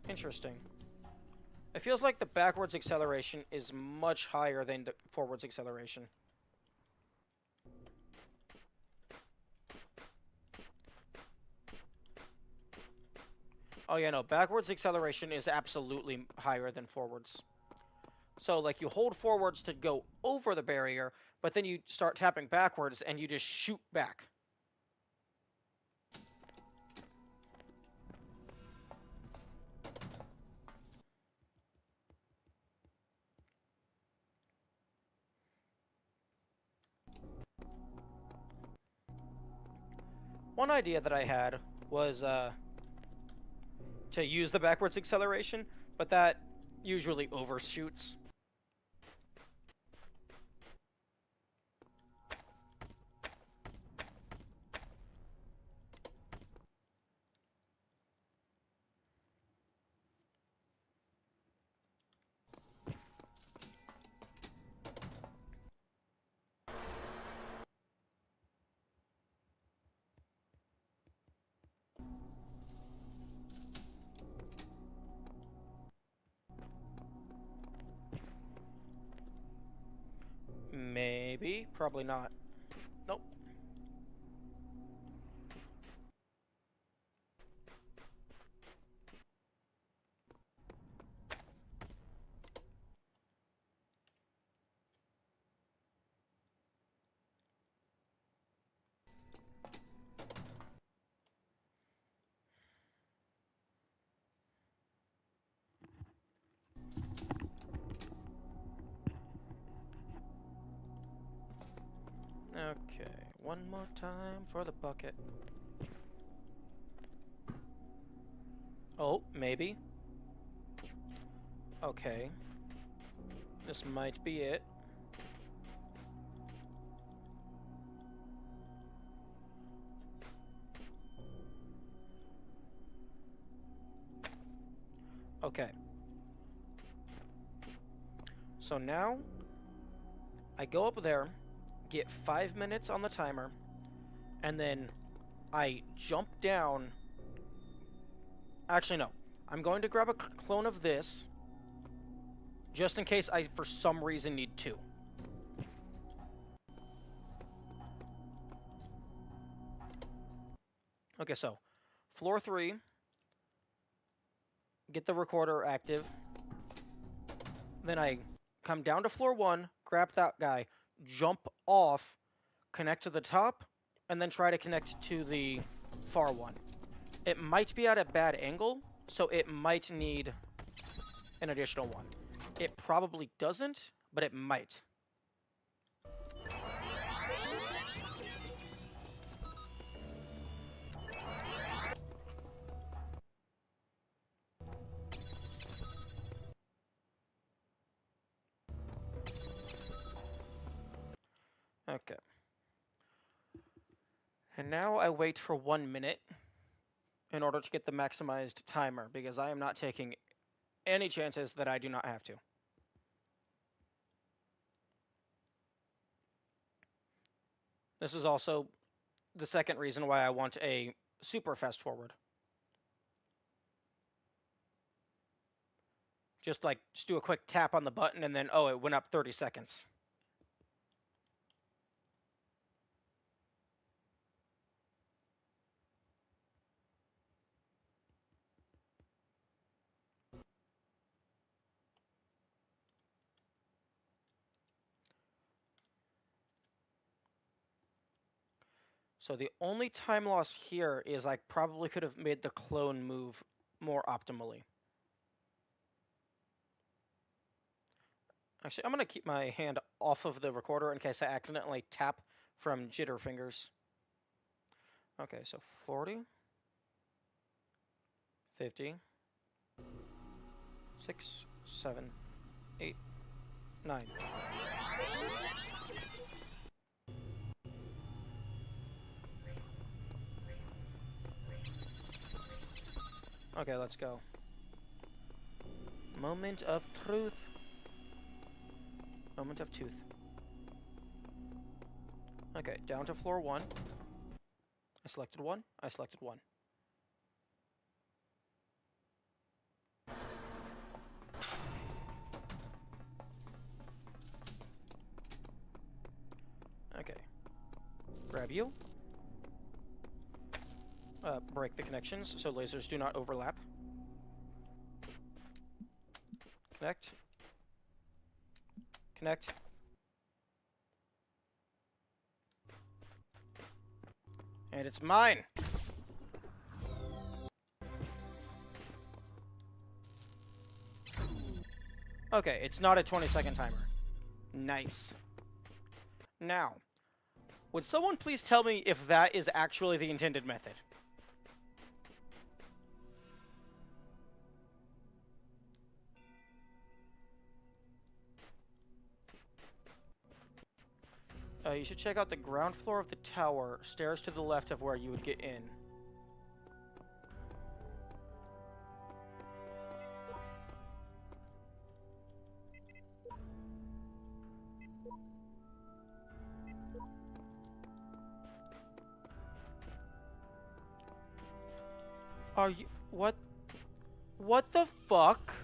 Interesting. It feels like the backwards acceleration is much higher than the forwards acceleration. Oh yeah, no, backwards acceleration is absolutely higher than forwards. So, like, you hold forwards to go over the barrier, but then you start tapping backwards and you just shoot back. One idea that I had was to use the backwards acceleration, but that usually overshoots. Maybe, probably not. Nope. Okay, one more time for the bucket. Oh, maybe. Okay. This might be it. Okay. So now, I go up there, get 5 minutes on the timer, and then I jump down. Actually, no. I'm going to grab a clone of this, just in case I, for some reason, need two. Okay, so, floor 3, get the recorder active. Then I come down to floor 1, grab that guy, jump off, connect to the top, and then try to connect to the far one. It might be at a bad angle, so it might need an additional one. It probably doesn't, but it might. Okay. And now I wait for 1 minute in order to get the maximized timer, because I am not taking any chances that I do not have to. This is also the second reason why I want a super fast forward. Just do a quick tap on the button and then, oh, it went up 30 seconds. So the only time loss here is I probably could have made the clone move more optimally. Actually, I'm going to keep my hand off of the recorder in case I accidentally tap from jitter fingers. Okay, so 40, 50, 6, 7, 8, 9. Okay, let's go. Moment of truth. Moment of tooth. Okay, down to floor 1. I selected 1. I selected 1. Okay. Grab you. Break the connections so lasers do not overlap. Connect. Connect. And it's mine! Okay, it's not a 20-second timer. Nice. Now, would someone please tell me if that is actually the intended method? You should check out the ground floor of the tower, stairs to the left of where you would get in. Are you... What? What the fuck?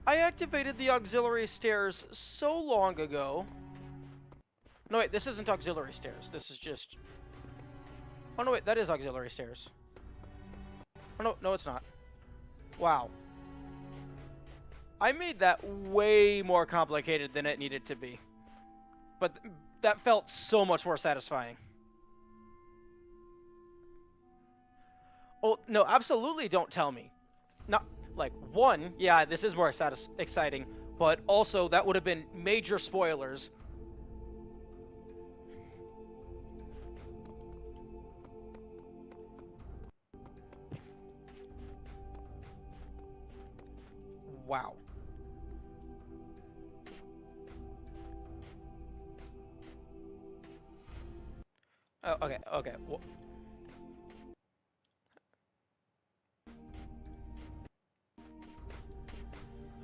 I activated the auxiliary stairs so long ago. No, wait, this isn't auxiliary stairs. This is just... Oh, no, wait, that is auxiliary stairs. Oh, no, no, it's not. Wow. I made that way more complicated than it needed to be. But that felt so much more satisfying. Oh, no, absolutely don't tell me. Not, like, one, yeah, this is more exciting, but also that would have been major spoilers. Wow. Oh, okay, okay. Well,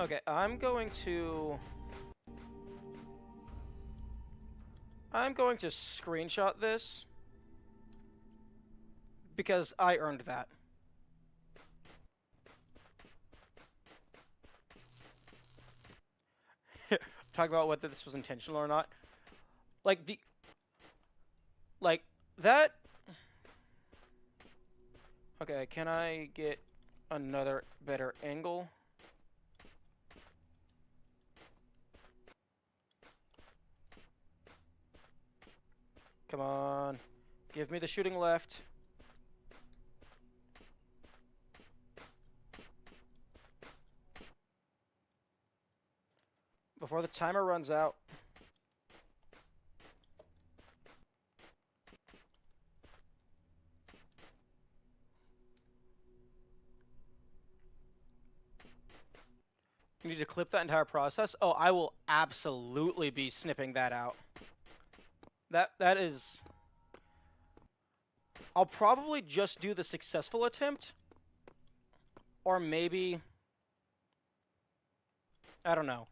okay, I'm going to screenshot this because I earned that. Talk about whether this was intentional or not. Like that. Okay, can I get another better angle? Come on. Give me the shooting left. Before the timer runs out. You need to clip that entire process? Oh, I will absolutely be snipping that out. That is... I'll probably just do the successful attempt. Or maybe... I don't know.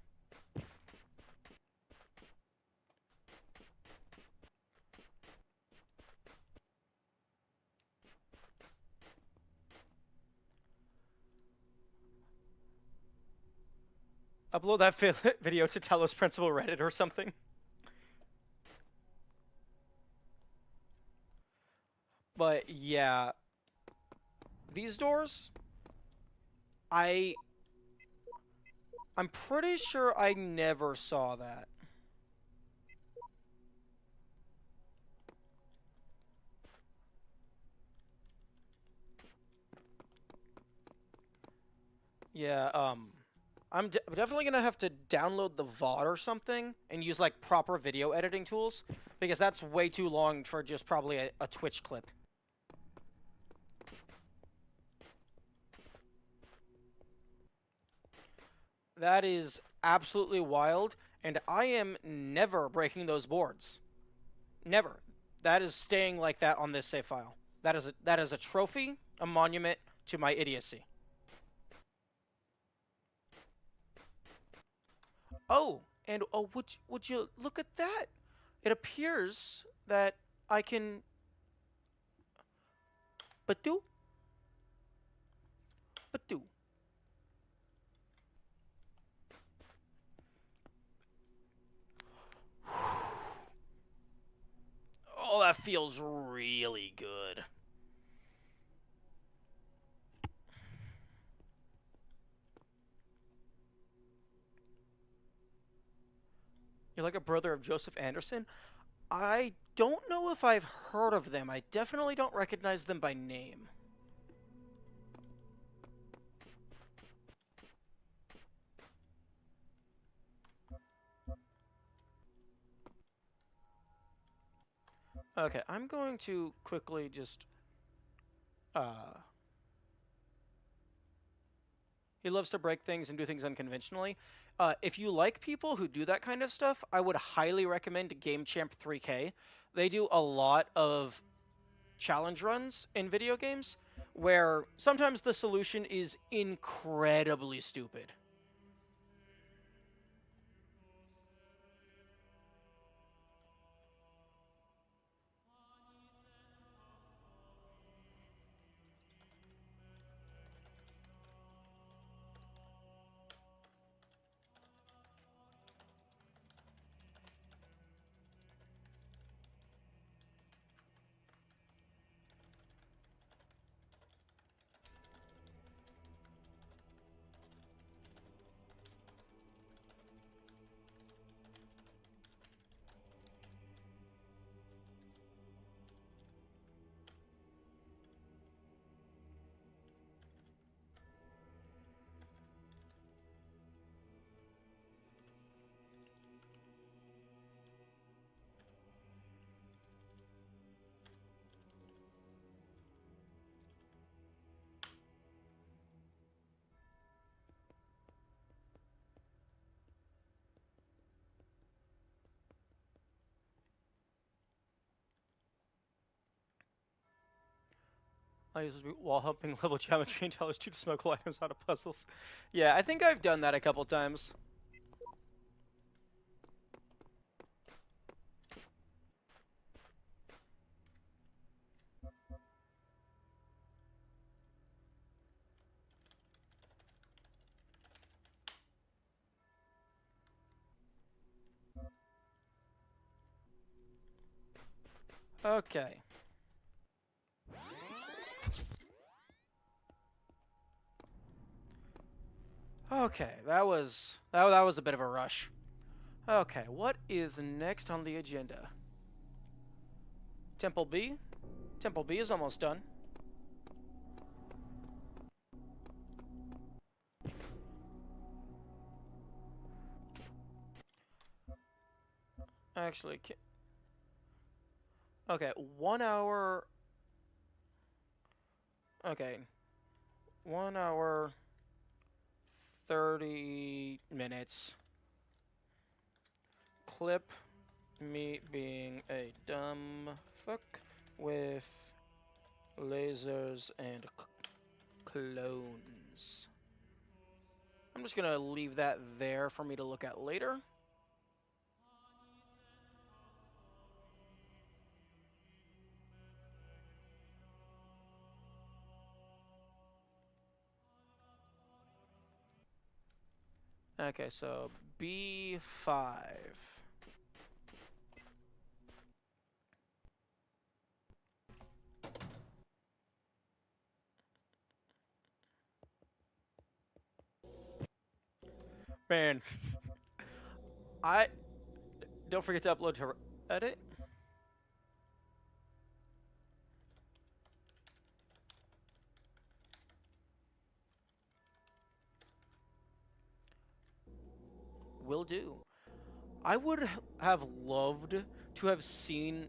Upload that video to Talos Principal Reddit or something. But yeah, these doors, I I'm pretty sure I never saw that. Yeah, I'm definitely gonna have to download the VOD or something and use like proper video editing tools because that's way too long for just probably a Twitch clip. That is absolutely wild, and I am never breaking those boards. Never. That is staying like that on this save file. That is a trophy, a monument to my idiocy. Oh, and oh, would you look at that? It appears that I can. But do. Oh, that feels really good. You're like a brother of Joseph Anderson? I don't know if I've heard of them. I definitely don't recognize them by name. Okay, I'm going to quickly just. Uh, he loves to break things and do things unconventionally. If you like people who do that kind of stuff, I would highly recommend Game Champ 3K. They do a lot of challenge runs in video games where sometimes the solution is incredibly stupid. I use wall humping level geometry and Talos 2 to smuggle items out of puzzles. Yeah, I think I've done that a couple times. Okay. Okay, that was a bit of a rush. Okay, what is next on the agenda? Temple B. Temple B is almost done. Actually, okay, 1 hour. Okay, 1 hour, 30 minutes. Clip me being a dumb fuck with lasers and clones. I'm just gonna leave that there for me to look at later. Okay, so B5. Man, I don't forget to upload to edit. Will do. I would have loved to have seen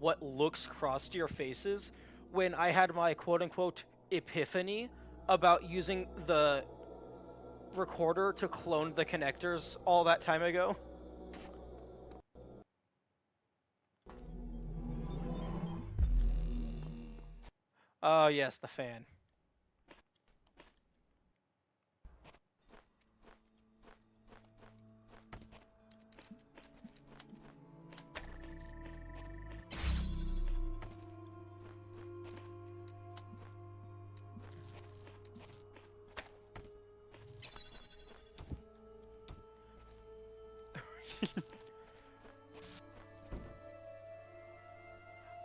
what looks crossed your faces when I had my quote unquote epiphany about using the recorder to clone the connectors all that time ago. Oh, yes, the fan.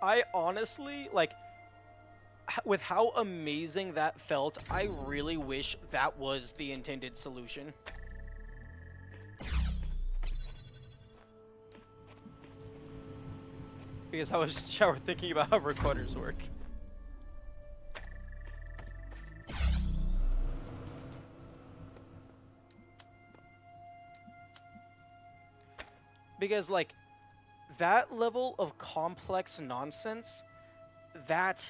I honestly, like, with how amazing that felt, I really wish that was the intended solution. Because I was just thinking about how recorders work. Because, like, that level of complex nonsense, that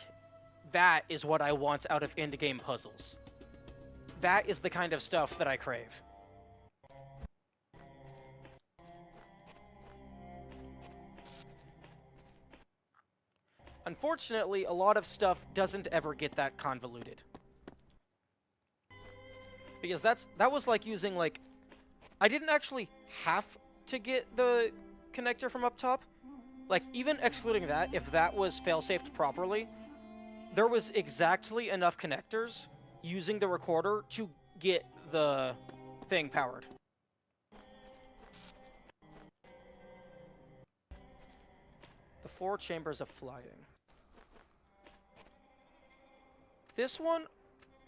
that is what I want out of end-game puzzles. That is the kind of stuff that I crave. Unfortunately, a lot of stuff doesn't ever get that convoluted. Because that was like using, like, I didn't actually have to get the connector from up top. Like, even excluding that, if that was fail-safed properly, there was exactly enough connectors using the recorder to get the thing powered. The 4 chambers of flying. This one,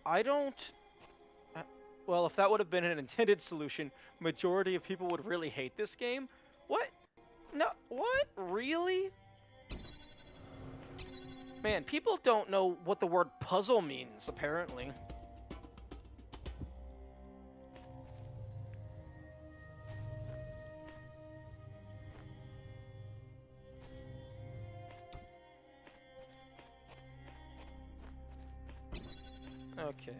I don't... Well, if that would have been an intended solution, majority of people would really hate this game. What? No, what? Really? Man, people don't know what the word puzzle means, apparently. Okay.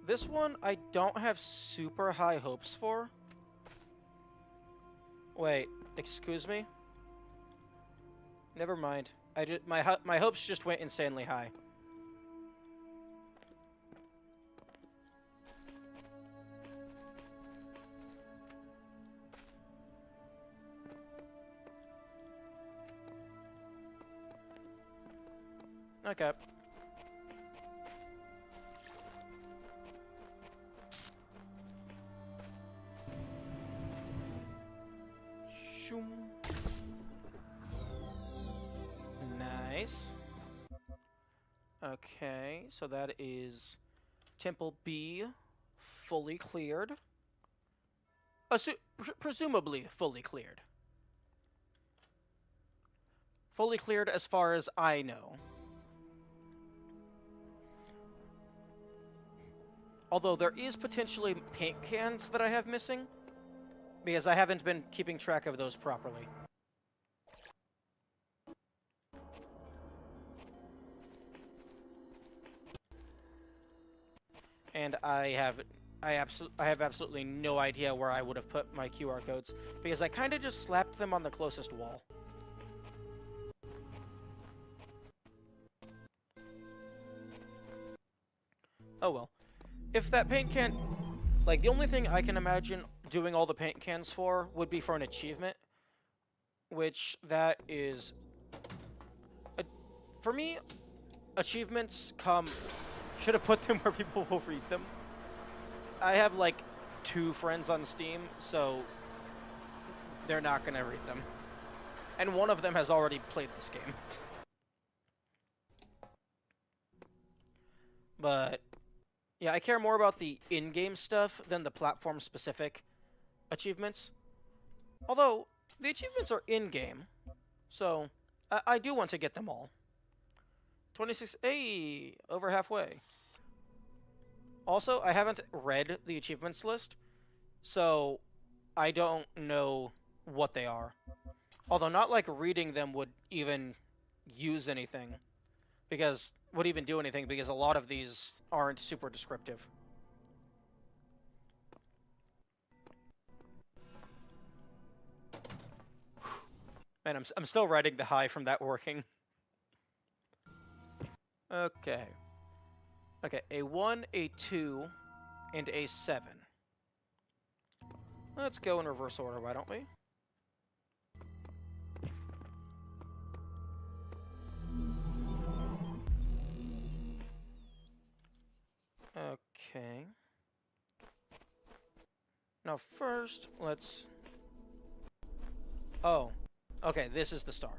This one I don't have super high hopes for. Wait, excuse me? Never mind. My hopes just went insanely high. Okay. Shoom. Nice. Okay, so that is Temple B fully cleared. Presumably fully cleared. Fully cleared as far as I know. Although there is potentially paint cans that I have missing, because I haven't been keeping track of those properly. And I have absolutely no idea where I would have put my QR codes, because I kind of just slapped them on the closest wall. Oh well. If that paint can... Like, the only thing I can imagine doing all the paint cans for would be for an achievement, which that is... For me, achievements come... Should have put them where people will read them. I have, like, 2 friends on Steam, so they're not going to read them. And one of them has already played this game. But, yeah, I care more about the in-game stuff than the platform-specific achievements. Although, the achievements are in-game, so I do want to get them all. 26... Hey! Over halfway. Also, I haven't read the achievements list, so I don't know what they are. Although not like reading them would even use anything. Because... would even do anything, because a lot of these aren't super descriptive. Man, I'm still riding the high from that working. Okay. Okay, a 1, a 2, and a 7. Let's go in reverse order, why don't we? Okay. Now first, let's... Oh. Okay, this is the star.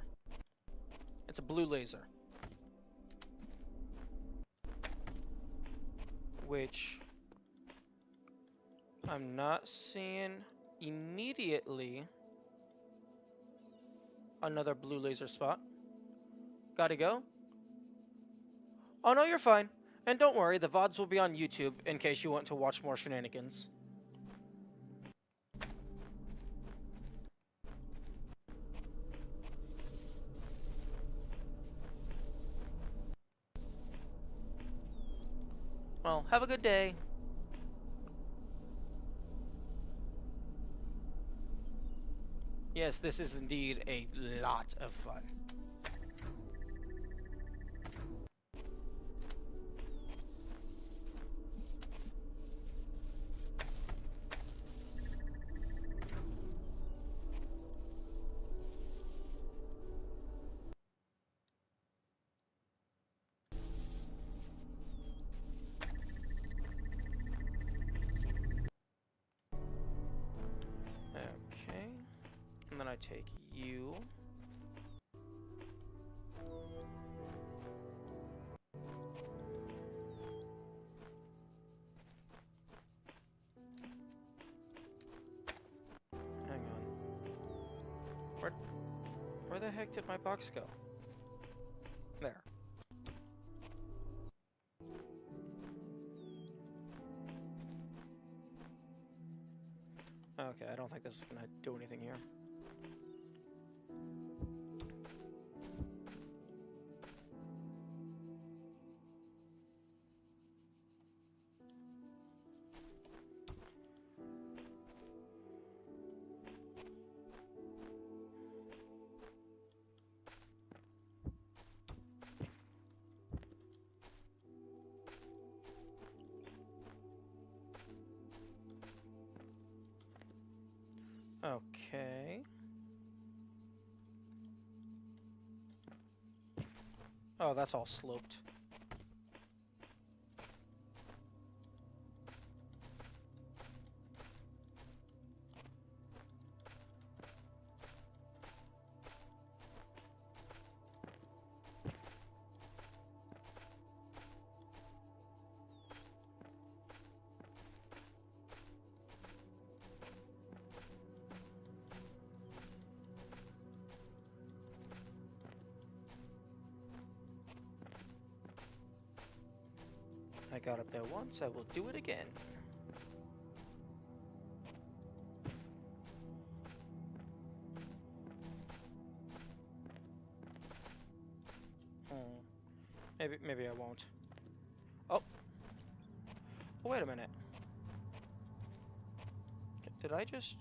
It's a blue laser. Which... I'm not seeing immediately another blue laser spot. Gotta go. Oh no, you're fine. And don't worry, the VODs will be on YouTube in case you want to watch more shenanigans. Well, have a good day. Yes, this is indeed a lot of fun. Okay. And then I take you. Hang on. Where the heck did my box go? There. Okay, I don't think this is gonna do anything here. Okay. Oh, that's all sloped. I got up there once, I will do it again. Maybe I won't. Oh. Oh, wait a minute. Did I just...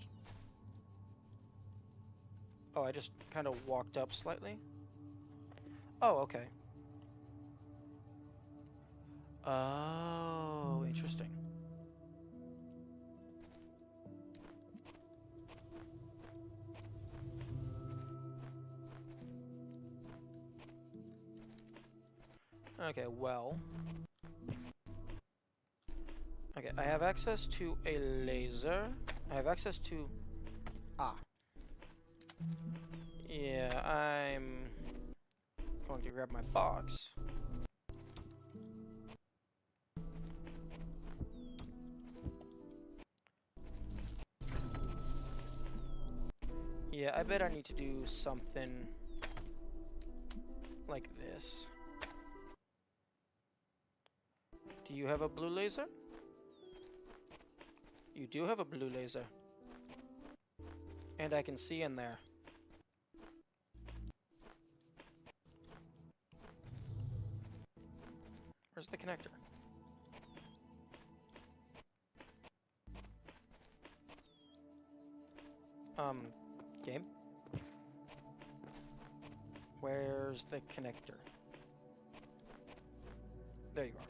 Oh, I just kind of walked up slightly? Oh, okay. Oh, interesting. Okay, well. Okay, I have access to a laser. I have access to... Ah. Yeah, I'm going to grab my box. Yeah, I bet I need to do something like this. Do you have a blue laser? You do have a blue laser. And I can see in there. Where's the connector? Game? Where's the connector? There you are.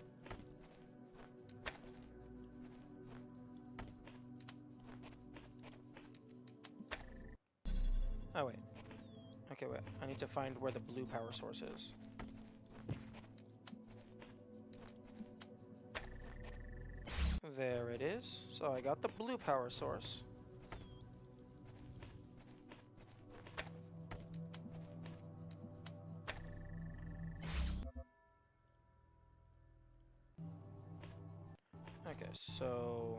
Oh, wait. Okay, wait. I need to find where the blue power source is. There it is. So I got the blue power source. Okay, so...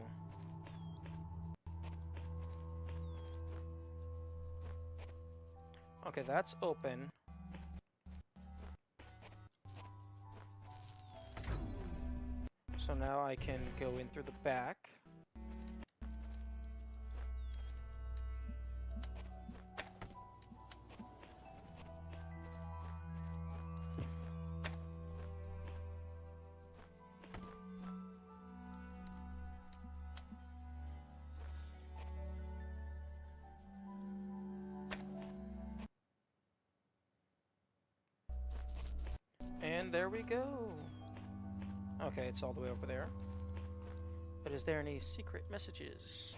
Okay, that's open. So now I can go in through the back. And there we go. Okay, it's all the way over there. But is there any secret messages?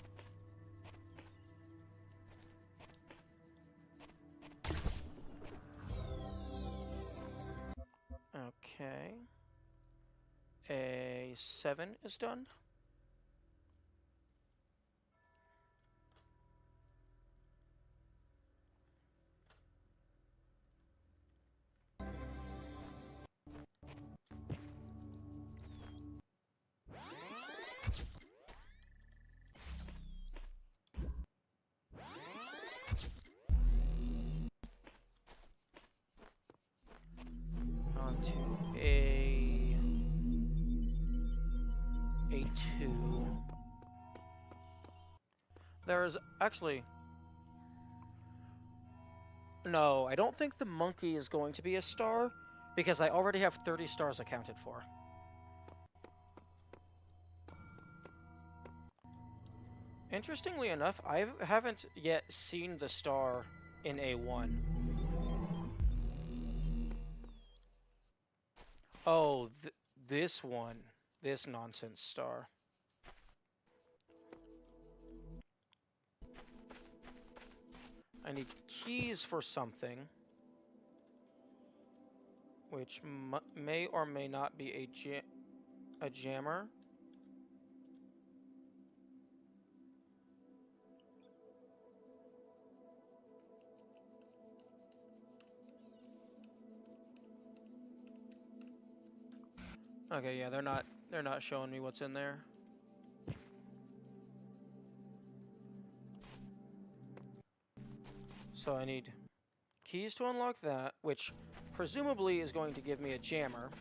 Okay. A 7 is done. On to A2. There's actually... No, I don't think the monkey is going to be a star, because I already have 30 stars accounted for. Interestingly enough, I haven't yet seen the star in A1. Oh, this one. This nonsense star. I need keys for something, which may or may not be a jammer. Okay, yeah, they're not showing me what's in there. So I need keys to unlock that, which presumably is going to give me a jammer.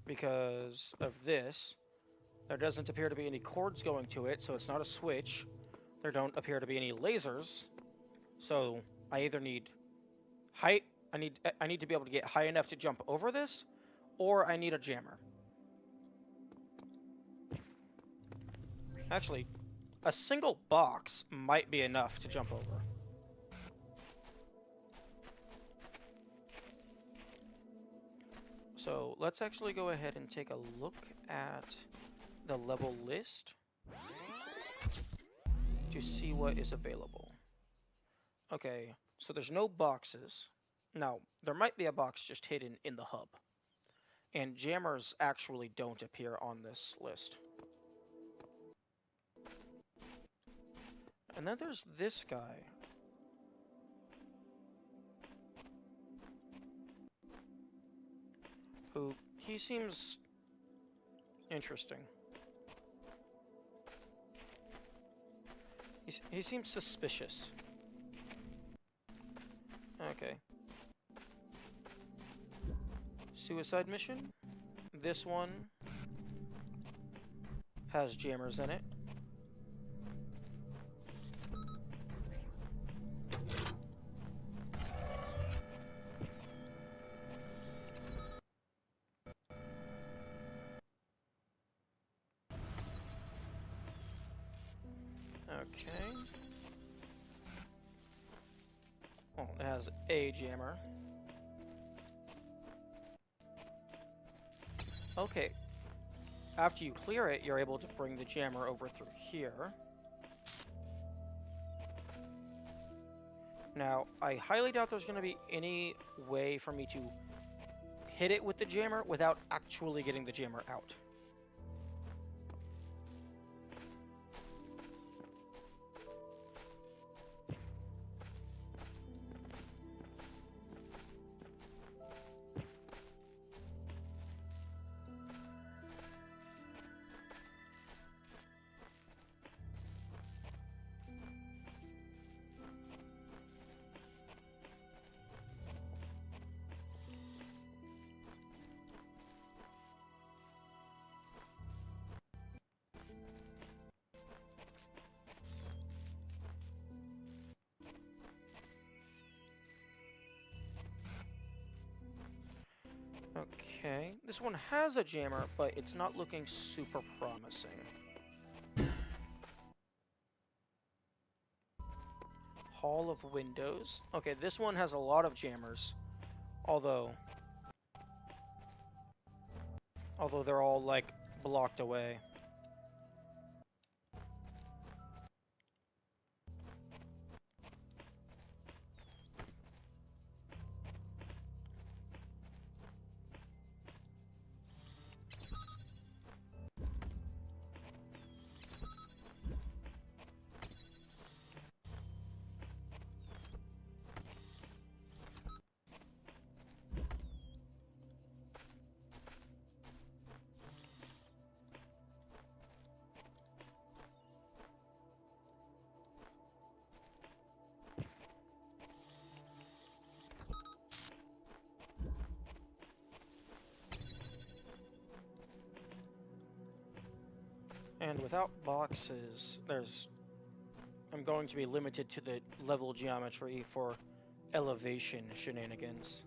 Because of this, there doesn't appear to be any cords going to it, so it's not a switch. There don't appear to be any lasers, so I either need height. I need to be able to get high enough to jump over this, or I need a jammer. Actually, a single box might be enough to jump over. So let's actually go ahead and take a look at the level list to see what is available. Okay, so there's no boxes. Now, there might be a box just hidden in the hub. And jammers actually don't appear on this list. And then there's this guy. Who, he seems interesting. He seems suspicious. Okay. Suicide mission. This one has jammers in it. Okay. Well, it has a jammer. Okay. After you clear it, you're able to bring the jammer over through here. Now, I highly doubt there's going to be any way for me to hit it with the jammer without actually getting the jammer out. Okay, this one has a jammer, but it's not looking super promising. Hall of Windows. Okay, this one has a lot of jammers, although they're all, like, blocked away. And without boxes, I'm going to be limited to the level geometry for elevation shenanigans.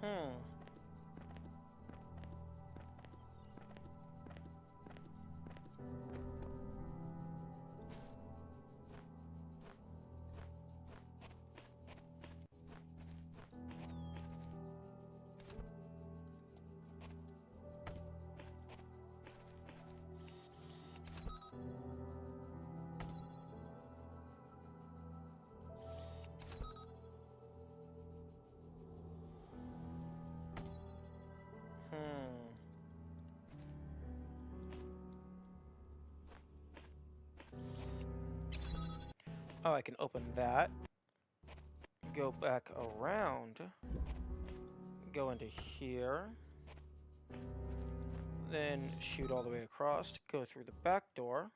Hmm. Hmm. Oh, I can open that. Go back around. Go into here. Then shoot all the way across. Go through the back door.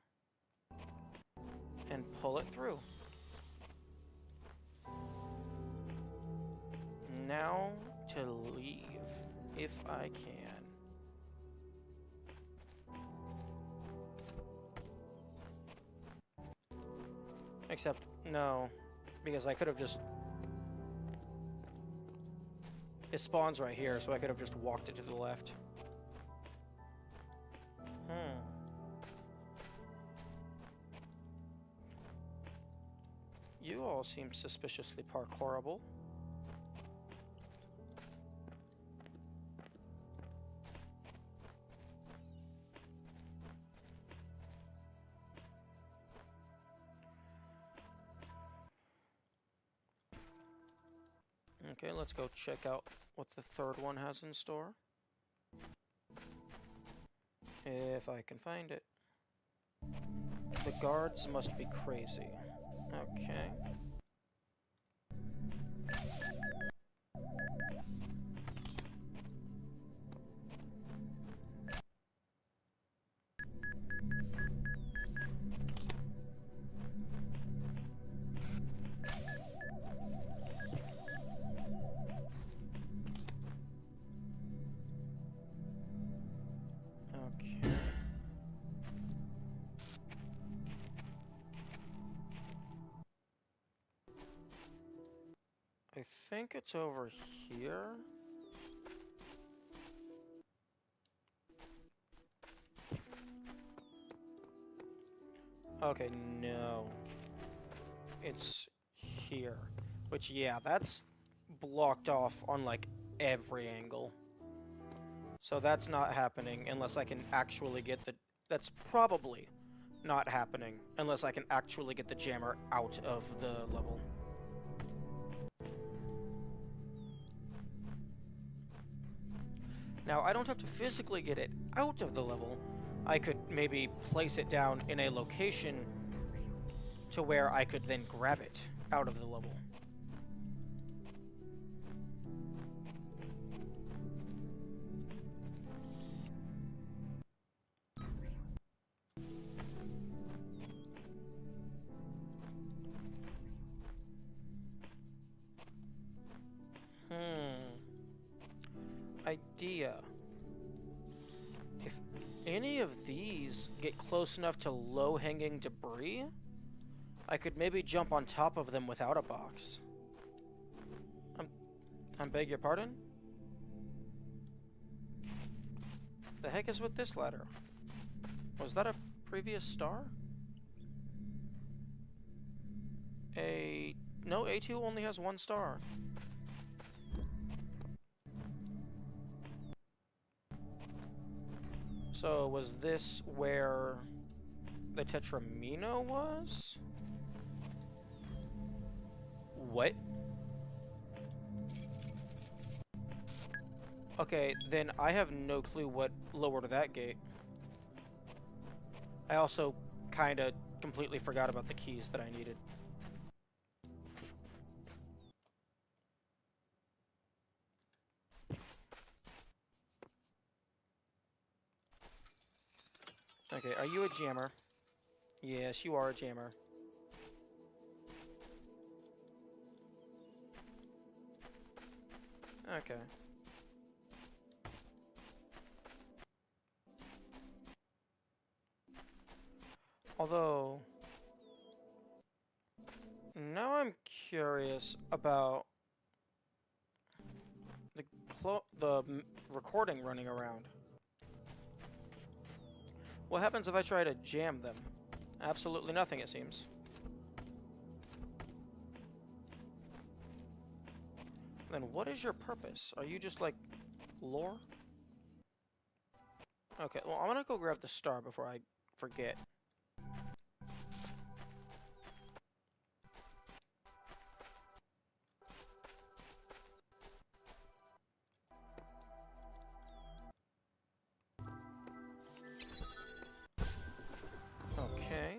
And pull it through. Now to leave if I can. Except, no, because I could have just... It spawns right here, so I could have just walked it to the left. You all seem suspiciously parkourable. Okay, let's go check out what the third one has in store. If I can find it. The guards must be crazy. Okay. Okay. I think it's over here. Okay, no. It's here. Which, yeah, that's blocked off on, like, every angle. So that's not happening unless I can actually get the... That's probably not happening unless I can actually get the jammer out of the level. Now, I don't have to physically get it out of the level. I could maybe place it down in a location to where I could then grab it out of the level. Idea. If any of these get close enough to low-hanging debris, I could maybe jump on top of them without a box. I beg your pardon? The heck is with this ladder? Was that a previous star? No, A2 only has one star. So, was this where the Tetramino was? What? Okay, then I have no clue what lowered that gate. I also kinda completely forgot about the keys that I needed. Okay, are you a jammer? Yes, you are a jammer. Okay. Although, now I'm curious about the recording running around. What happens if I try to jam them? Absolutely nothing, it seems. Then what is your purpose? Are you just like lore? Okay, well, I'm gonna go grab the star before I forget. Okay.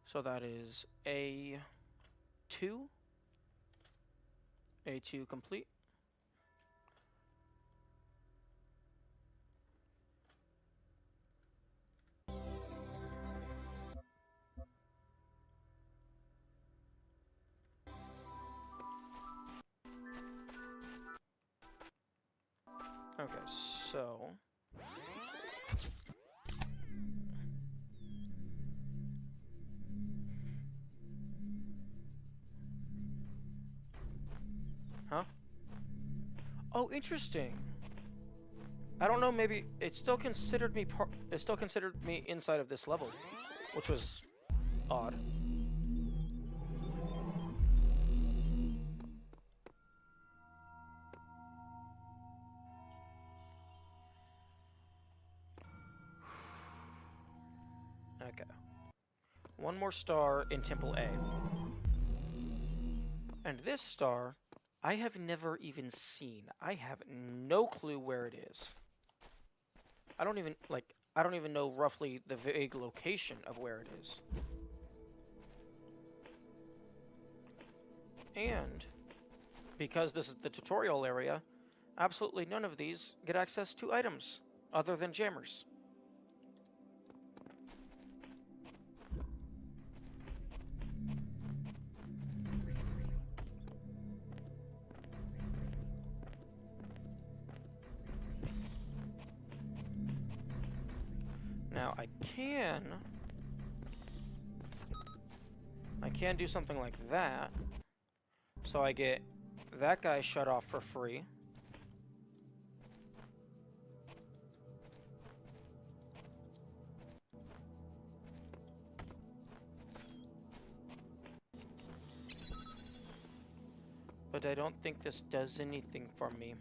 So that is A2. A2 complete. So... Huh? Oh, interesting. I don't know, maybe it still considered me inside of this level, which was odd. Okay. One more star in Temple A. And this star, I have never even seen. I have no clue where it is. I don't even know roughly the vague location of where it is. And because this is the tutorial area, absolutely none of these get access to items other than jammers. Now I can do something like that. So I get that guy shut off for free. But I don't think this does anything for me.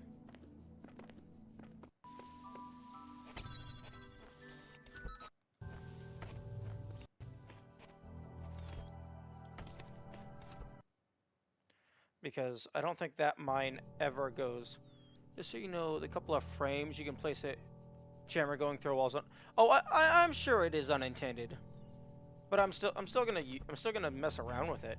Because I don't think that mine ever goes. Just so you know, the couple of frames you can place it, jammer going through walls on. Oh, I'm sure it is unintended, but I'm still gonna mess around with it.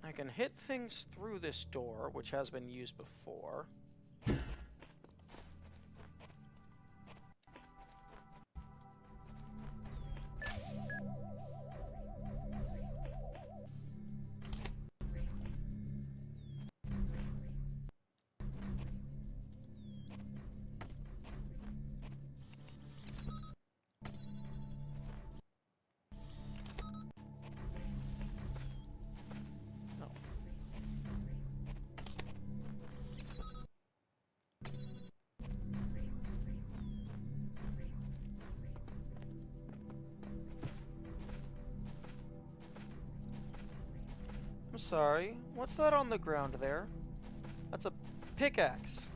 I can hit things through this door, which has been used before. I'm sorry, what's that on the ground there? That's a pickaxe.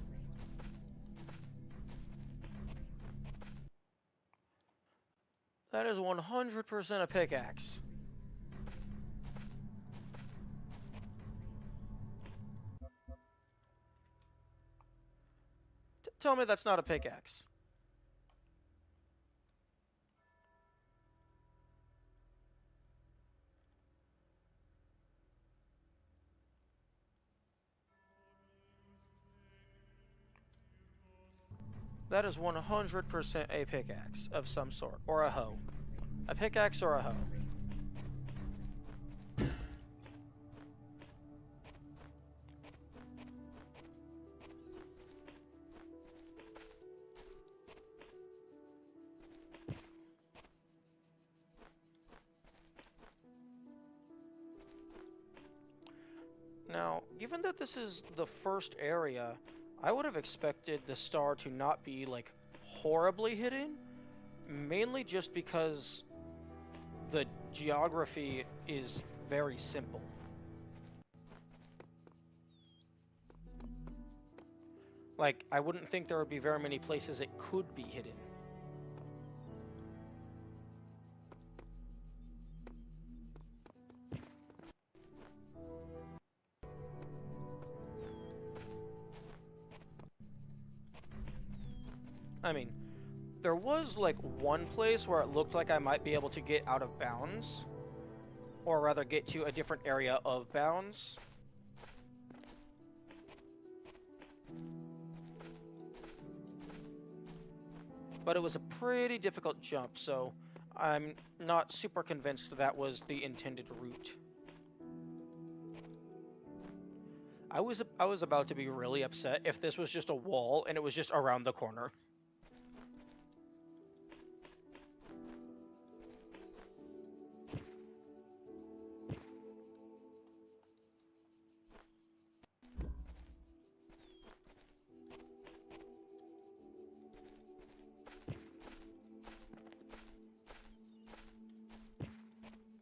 That is 100% a pickaxe. Tell me that's not a pickaxe. That is 100% a pickaxe of some sort, or a hoe. A pickaxe or a hoe. Now, given that this is the first area, I would have expected the star to not be, like, horribly hidden, mainly just because the geography is very simple. Like, I wouldn't think there would be very many places it could be hidden. I mean, There was, like, one place where it looked like I might be able to get out of bounds. Or rather, get to a different area of bounds. But it was a pretty difficult jump, so I'm not super convinced that was the intended route. I was about to be really upset if this was just a wall and it was just around the corner.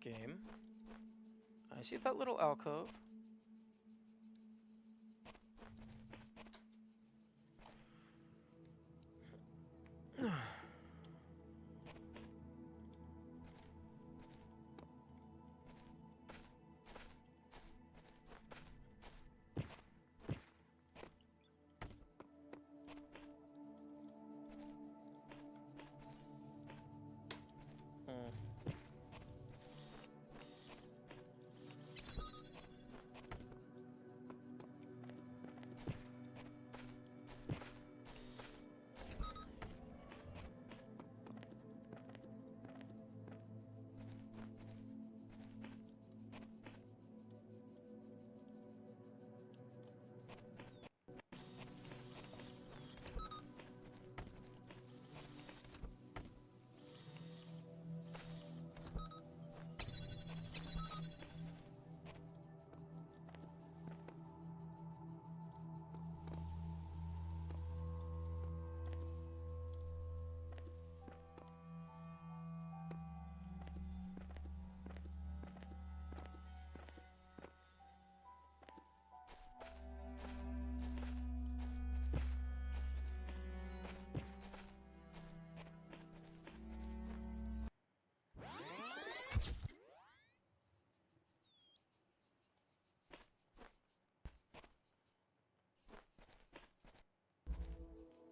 Game. I see that little alcove.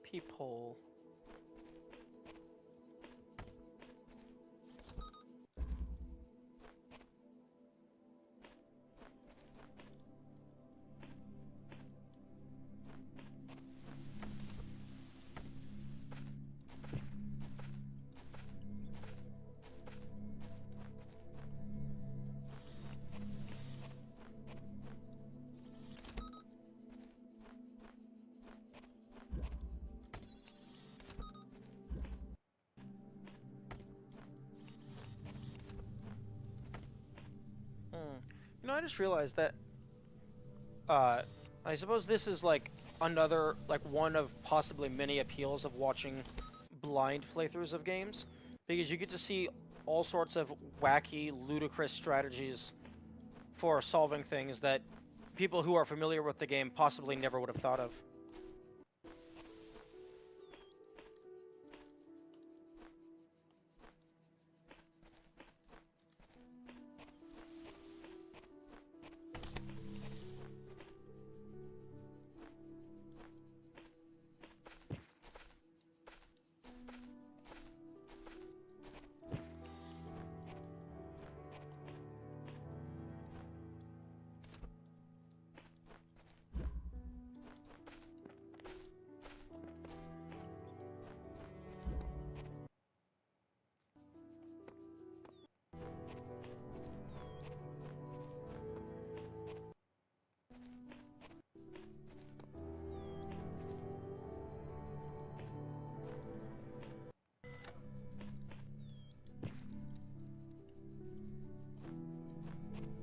Peephole. You know, I just realized that, I suppose this is, like, another, like, one of possibly many appeals of watching blind playthroughs of games, because you get to see all sorts of wacky, ludicrous strategies for solving things that people who are familiar with the game possibly never would have thought of.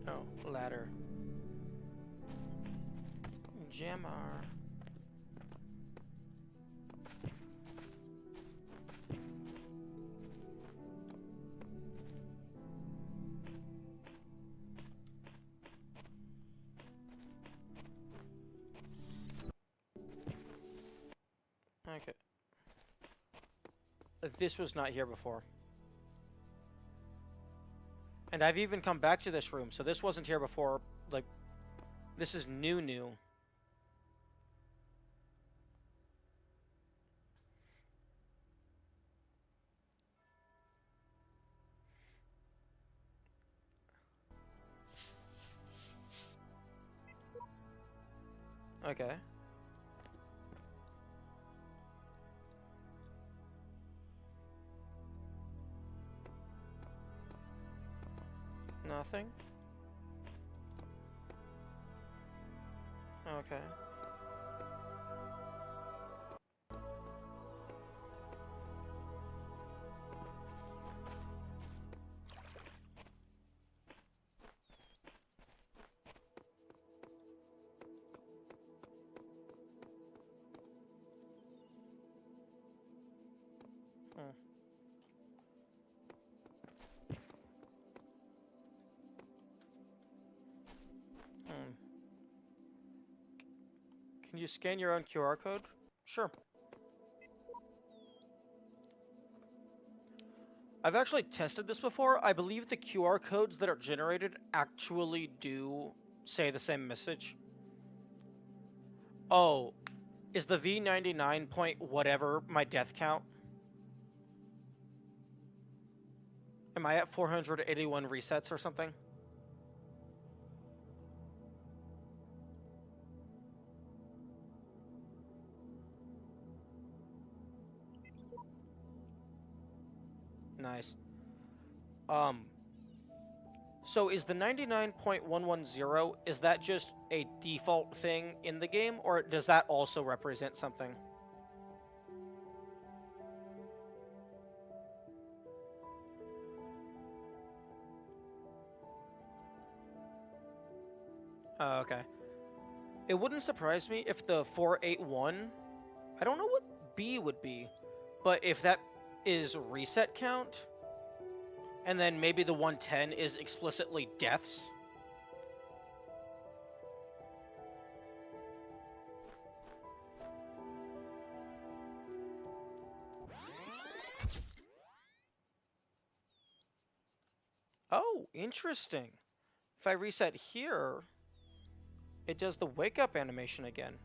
Oh, ladder. Jammer. Okay. This was not here before. And I've even come back to this room, so this wasn't here before. Like, this is new. Okay. Nothing? Okay. Hmm. Hmm. Can you scan your own QR code? Sure. I've actually tested this before. I believe the QR codes that are generated actually do say the same message. Oh, is the V99 point whatever my death count? Am I at 481 resets or something? Nice. Um, so is the 99.110, is that just a default thing in the game, or does that also represent something? Oh, okay. It wouldn't surprise me if the 481, I don't know what B would be, but if that is reset count, and then maybe the 110 is explicitly deaths. Oh, interesting. If I reset here, it does the wake up animation again.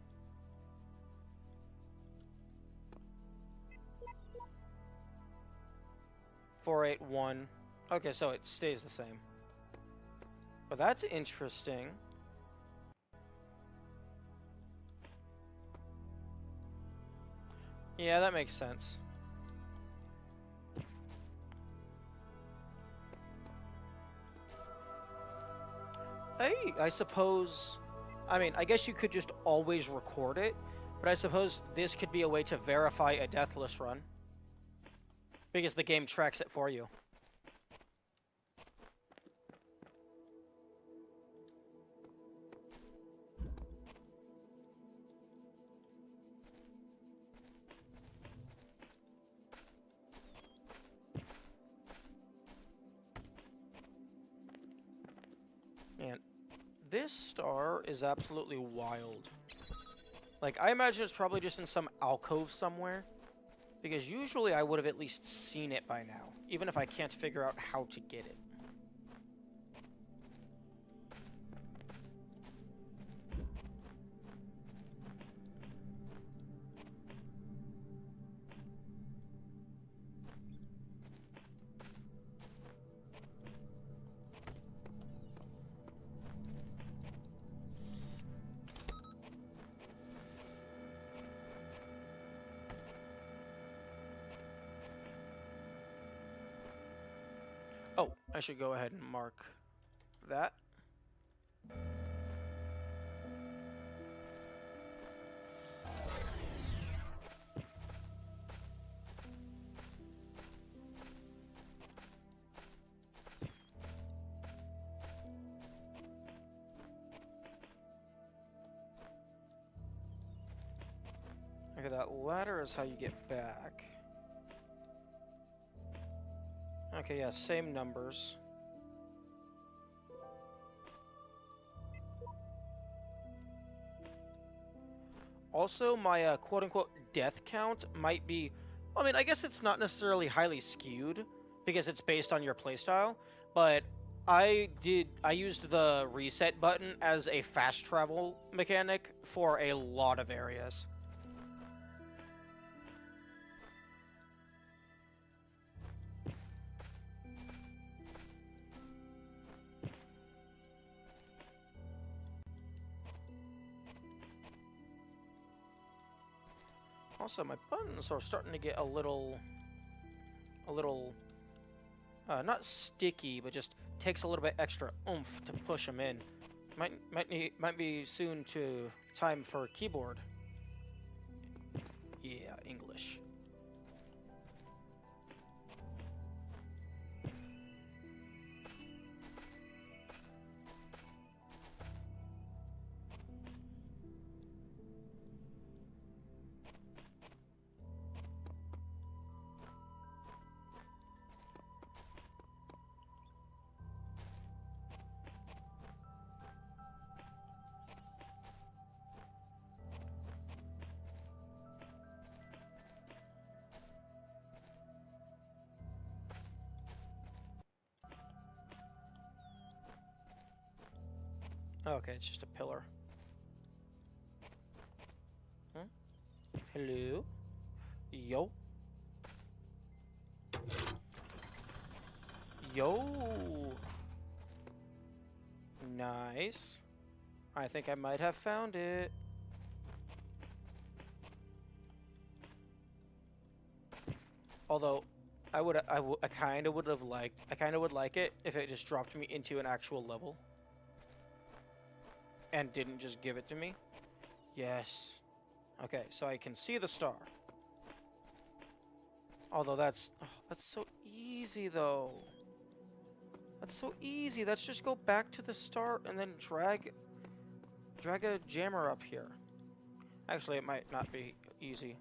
481. Okay, so it stays the same. Well, that's interesting. Yeah, that makes sense. Hey, I suppose... I mean, I guess you could just always record it, but I suppose this could be a way to verify a deathless run. Because the game tracks it for you. Man, this star is absolutely wild. Like, I imagine it's probably just in some alcove somewhere. Because usually I would have at least seen it by now, even if I can't figure out how to get it. Oh, I should go ahead and mark that. Okay, that ladder is how you get back. Okay, yeah, same numbers. Also, my quote-unquote death count might be... I mean, I guess it's not necessarily highly skewed, because it's based on your playstyle, but I used the reset button as a fast travel mechanic for a lot of areas. Also, my buttons are starting to get a little, not sticky, but just takes a little bit extra oomph to push them in. Might be soon to time for keyboard. Yeah, English. Okay, it's just a pillar. Hmm? Hello? Yo? Yo! Nice. I think I might have found it. Although, I kind of would have liked, I kind of would like it if it just dropped me into an actual level. And didn't just give it to me. Yes. Okay, so I can see the star. Although that's so easy though. That's so easy. Let's just go back to the start and then drag a jammer up here. Actually, it might not be easy.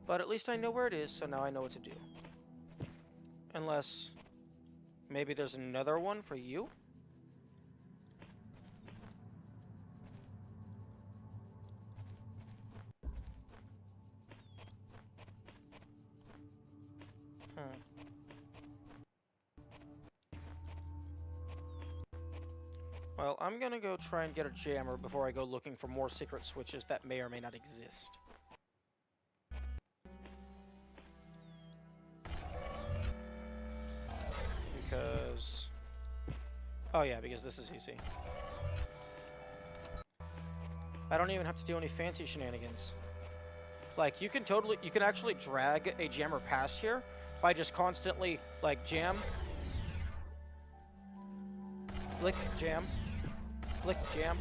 But at least I know where it is, so now I know what to do. Unless maybe there's another one for you? Well, I'm gonna go try and get a jammer before I go looking for more secret switches that may or may not exist. Because... oh yeah, because this is easy. I don't even have to do any fancy shenanigans. Like, you can actually drag a jammer past here by just constantly, like, jam. Flick, jam. Flick, jam.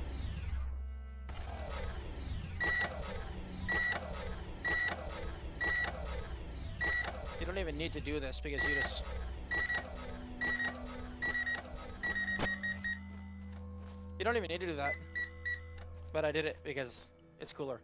You don't even need to do this because you just... you don't even need to do that. But I did it because it's cooler.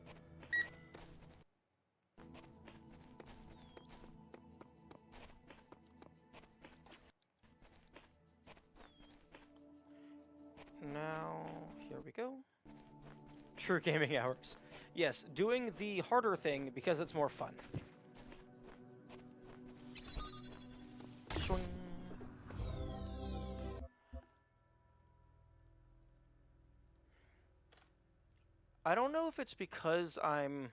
Now, here we go. True gaming hours. Yes, doing the harder thing because it's more fun. Swing. I don't know if it's because I'm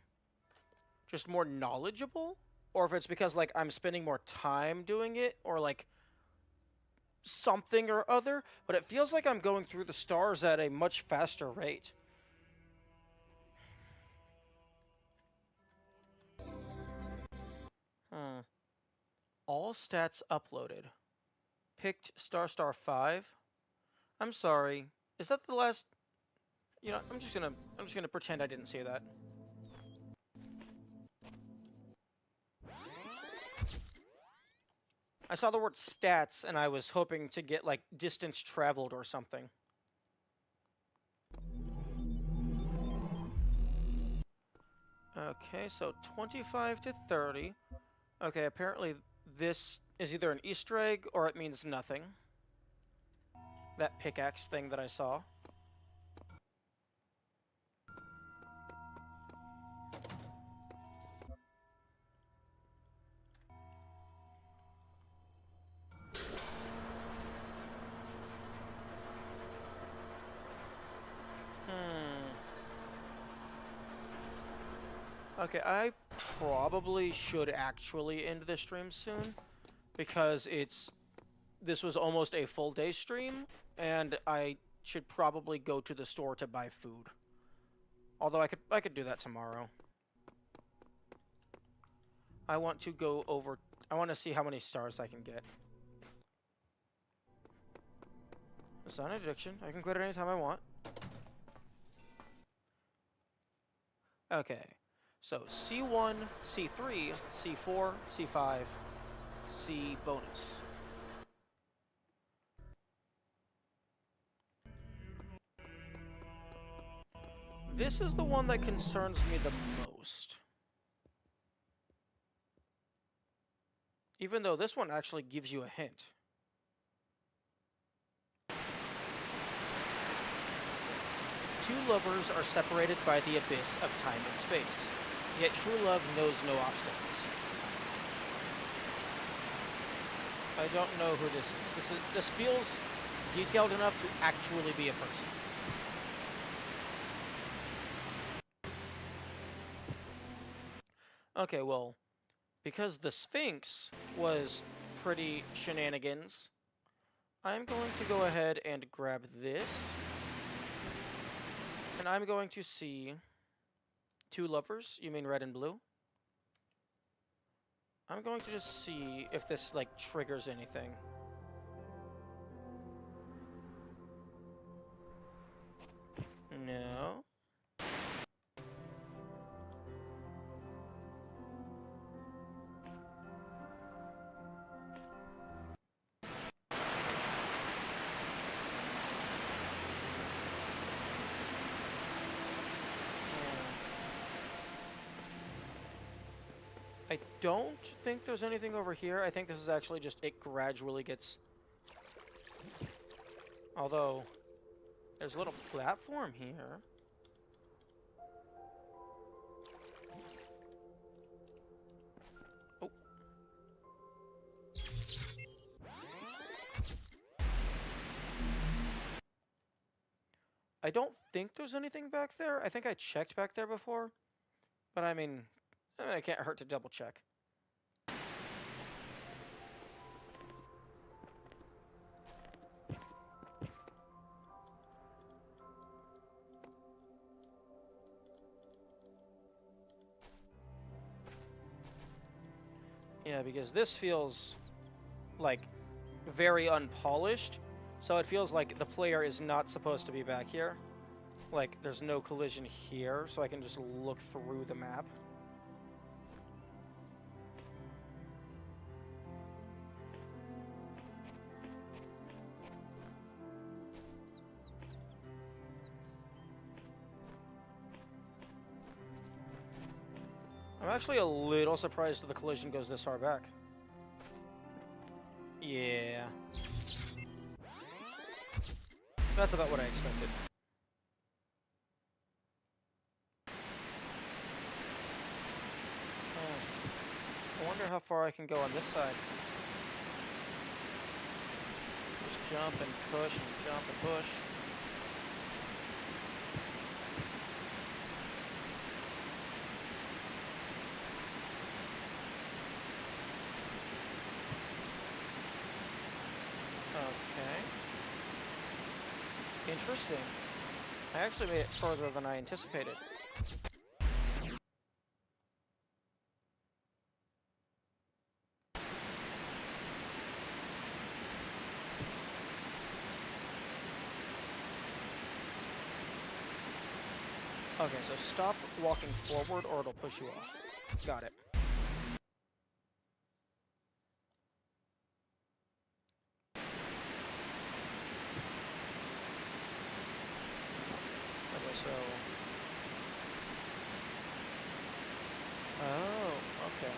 just more knowledgeable, or if it's because, like, I'm spending more time doing it, or, like, something or other, but it feels like I'm going through the stars at a much faster rate. All stats uploaded. Picked star 5. I'm sorry. Is that the last... you know, I'm just gonna pretend I didn't see that. I saw the word stats and I was hoping to get, like, distance traveled or something. Okay, so 25 to 30. Okay, apparently this is either an Easter egg or it means nothing. That pickaxe thing that I saw. Okay, I probably should actually end the stream soon, because this was almost a full day stream, and I should probably go to the store to buy food. Although I could do that tomorrow. I want to go over... I want to see how many stars I can get. It's not an addiction. I can quit it anytime I want. Okay. So, C1, C3, C4, C5, C bonus. This is the one that concerns me the most. Even though this one actually gives you a hint. Two lovers are separated by the abyss of time and space, yet true love knows no obstacles. I don't know who this is. This feels detailed enough to actually be a person. Okay, well, because the Sphinx was pretty shenanigans, I'm going to go ahead and grab this. And I'm going to see two lovers. You mean red and blue? I'm going to just see if this, like, triggers anything. No. I don't think there's anything over here. I think this is actually just it gradually gets... Although, there's a little platform here. Oh. I don't think there's anything back there. I think I checked back there before. But I mean, it can't hurt to double check. Yeah, because this feels like very unpolished, so it feels like the player is not supposed to be back here. Like, there's no collision here, so I can just look through the map. I'm actually a little surprised the collision goes this far back. Yeah. That's about what I expected. I wonder how far I can go on this side. Just jump and push and jump and push. Okay. Interesting. I actually made it further than I anticipated. Okay, so stop walking forward or it'll push you off. Got it. Okay, so... Oh, okay.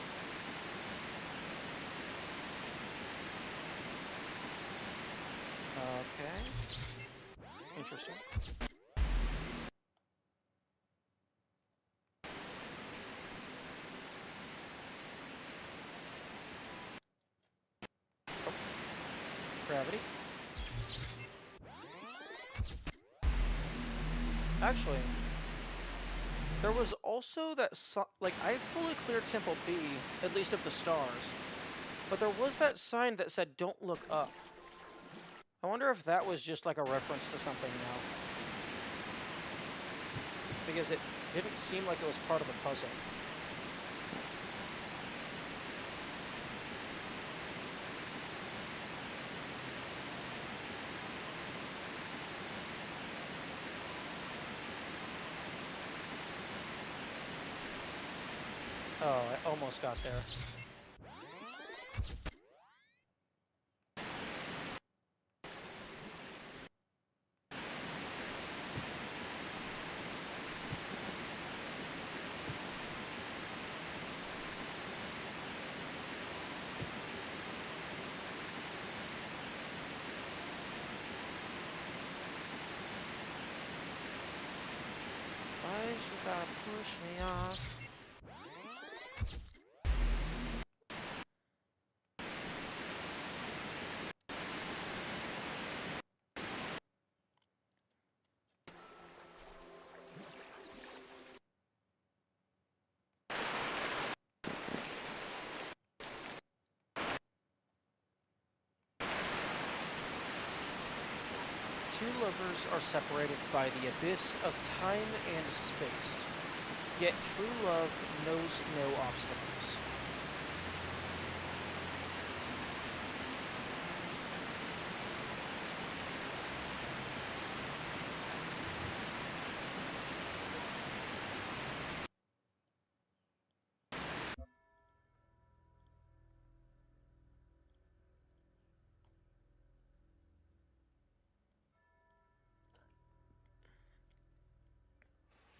Okay. Interesting. Oh. Gravity. Actually, there was also that, like, I fully cleared Temple B, at least of the stars, but there was that sign that said, "Don't look up." I wonder if that was just like a reference to something now. Because Didn't seem like it was part of the puzzle. Oh, I almost got there. Why'd you gotta push me off? Two lovers are separated by the abyss of time and space, yet true love knows no obstacles.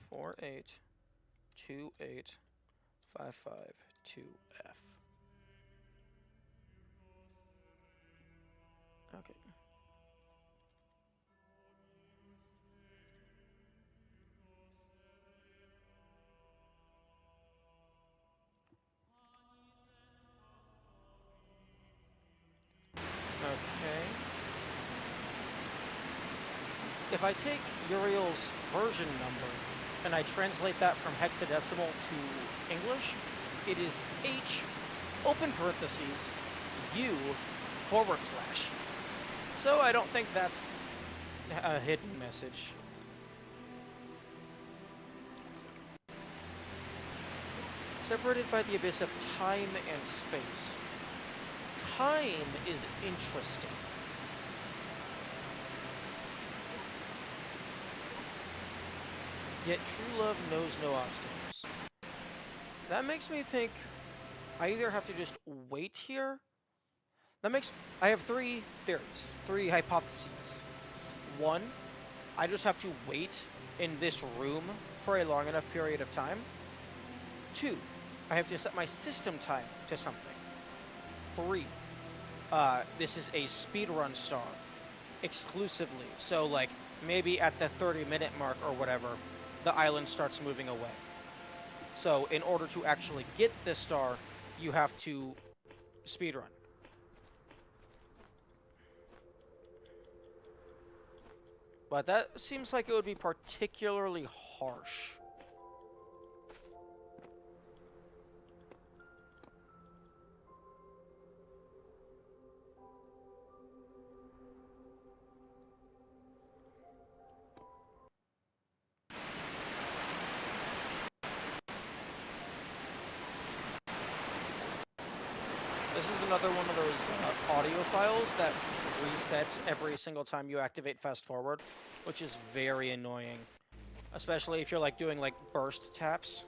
Four 282552F. Okay. Okay. If I take Uriel's version number and I translate that from hexadecimal to English, it is H, open parentheses, U, /. So I don't think that's a hidden message. Separated by the abyss of time and space. Time is interesting. Yet true love knows no obstacles. That makes me think I either have to just wait here. I have three theories, three hypotheses. One, I just have to wait in this room for a long enough period of time. Two, I have to set my system time to something. Three, this is a speedrun star exclusively. So, like, maybe at the 30-minute mark or whatever, the island starts moving away. So, in order to actually get this star, you have to speedrun. But that seems like it would be particularly harsh. This is another one of those audio files that resets every single time you activate fast forward, which is very annoying. Especially if you're like doing like burst taps.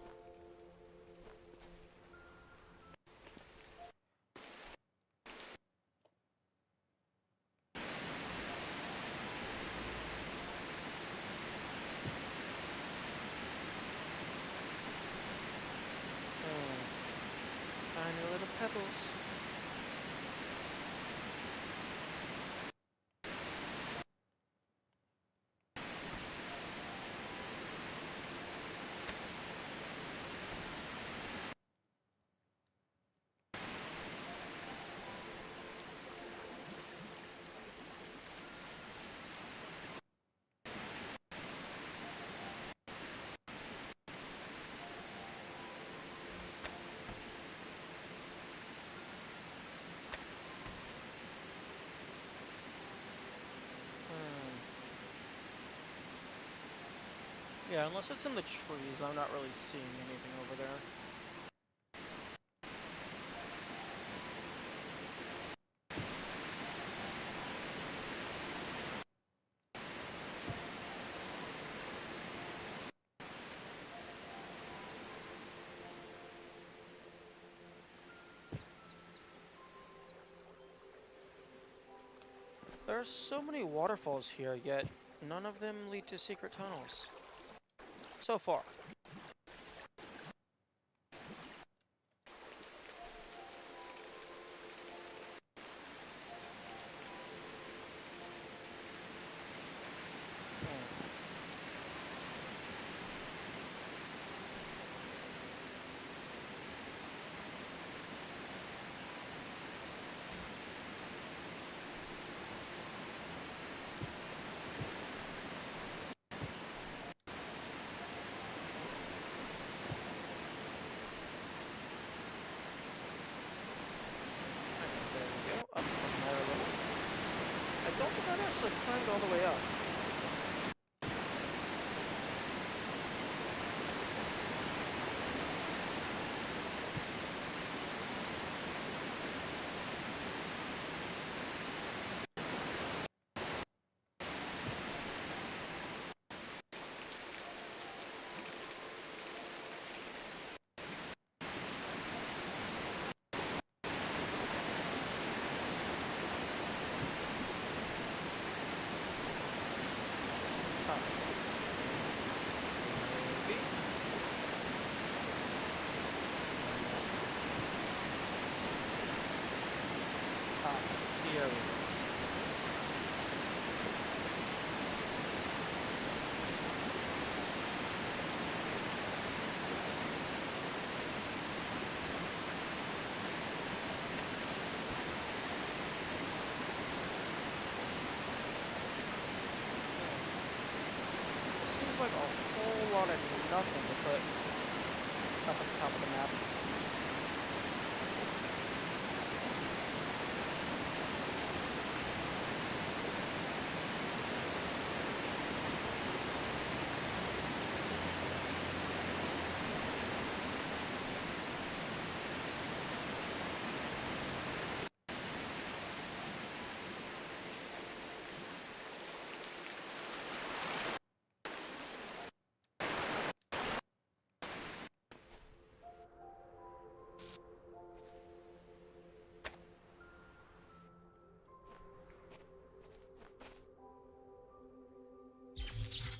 Tiny little pebbles. Yeah, unless it's in the trees, I'm not really seeing anything over there. There are so many waterfalls here, yet none of them lead to secret tunnels. So far. Hmm. There we go, up another level. I don't think I've actually climbed all the way up. Huh. Maybe. Ah, here we go. It seems like a whole lot of nothing to put up at the top of the map.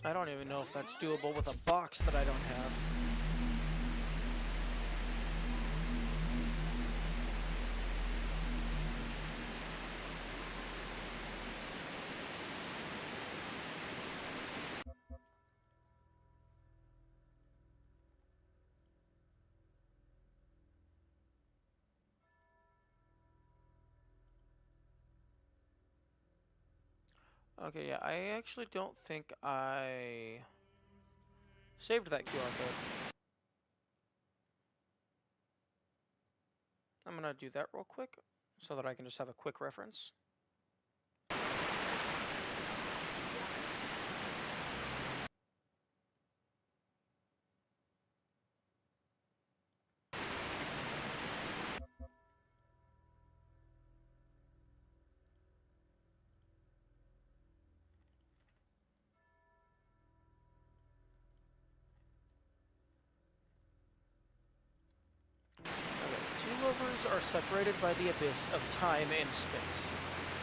I don't even know if that's doable with a box that I don't have. Okay, yeah, I actually don't think I saved that QR code. I'm gonna do that real quick so that I can just have a quick reference. Okay, two lovers are separated by the abyss of time and space,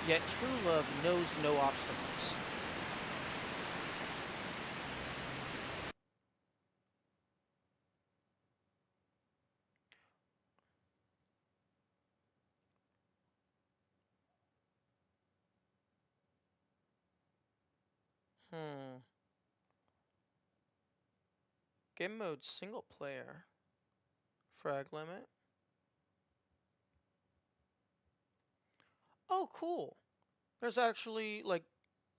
yet true love knows no obstacles. Hmm. Game mode single player. Frag limit. Oh, cool. There's actually, like,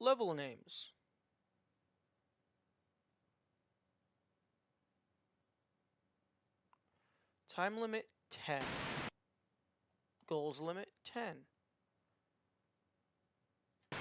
level names. Time limit 10. Goals limit 10. Hmm.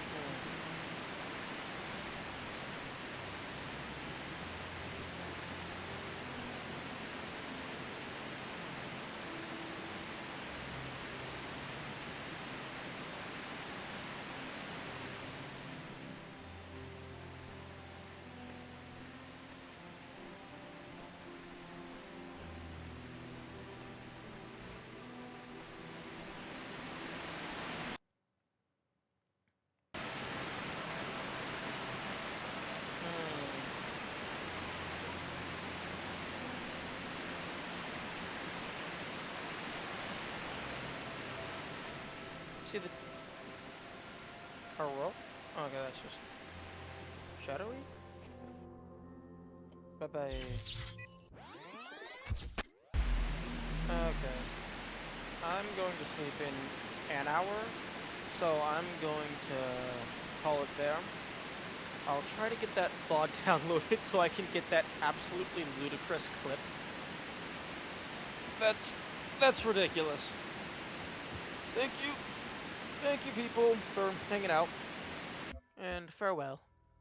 see the rope? Okay, that's just shadowy. Bye bye. Okay. I'm going to sleep in an hour, so I'm going to call it there. I'll try to get that VOD downloaded so I can get that absolutely ludicrous clip. That's ridiculous. Thank you people for hanging out, and farewell.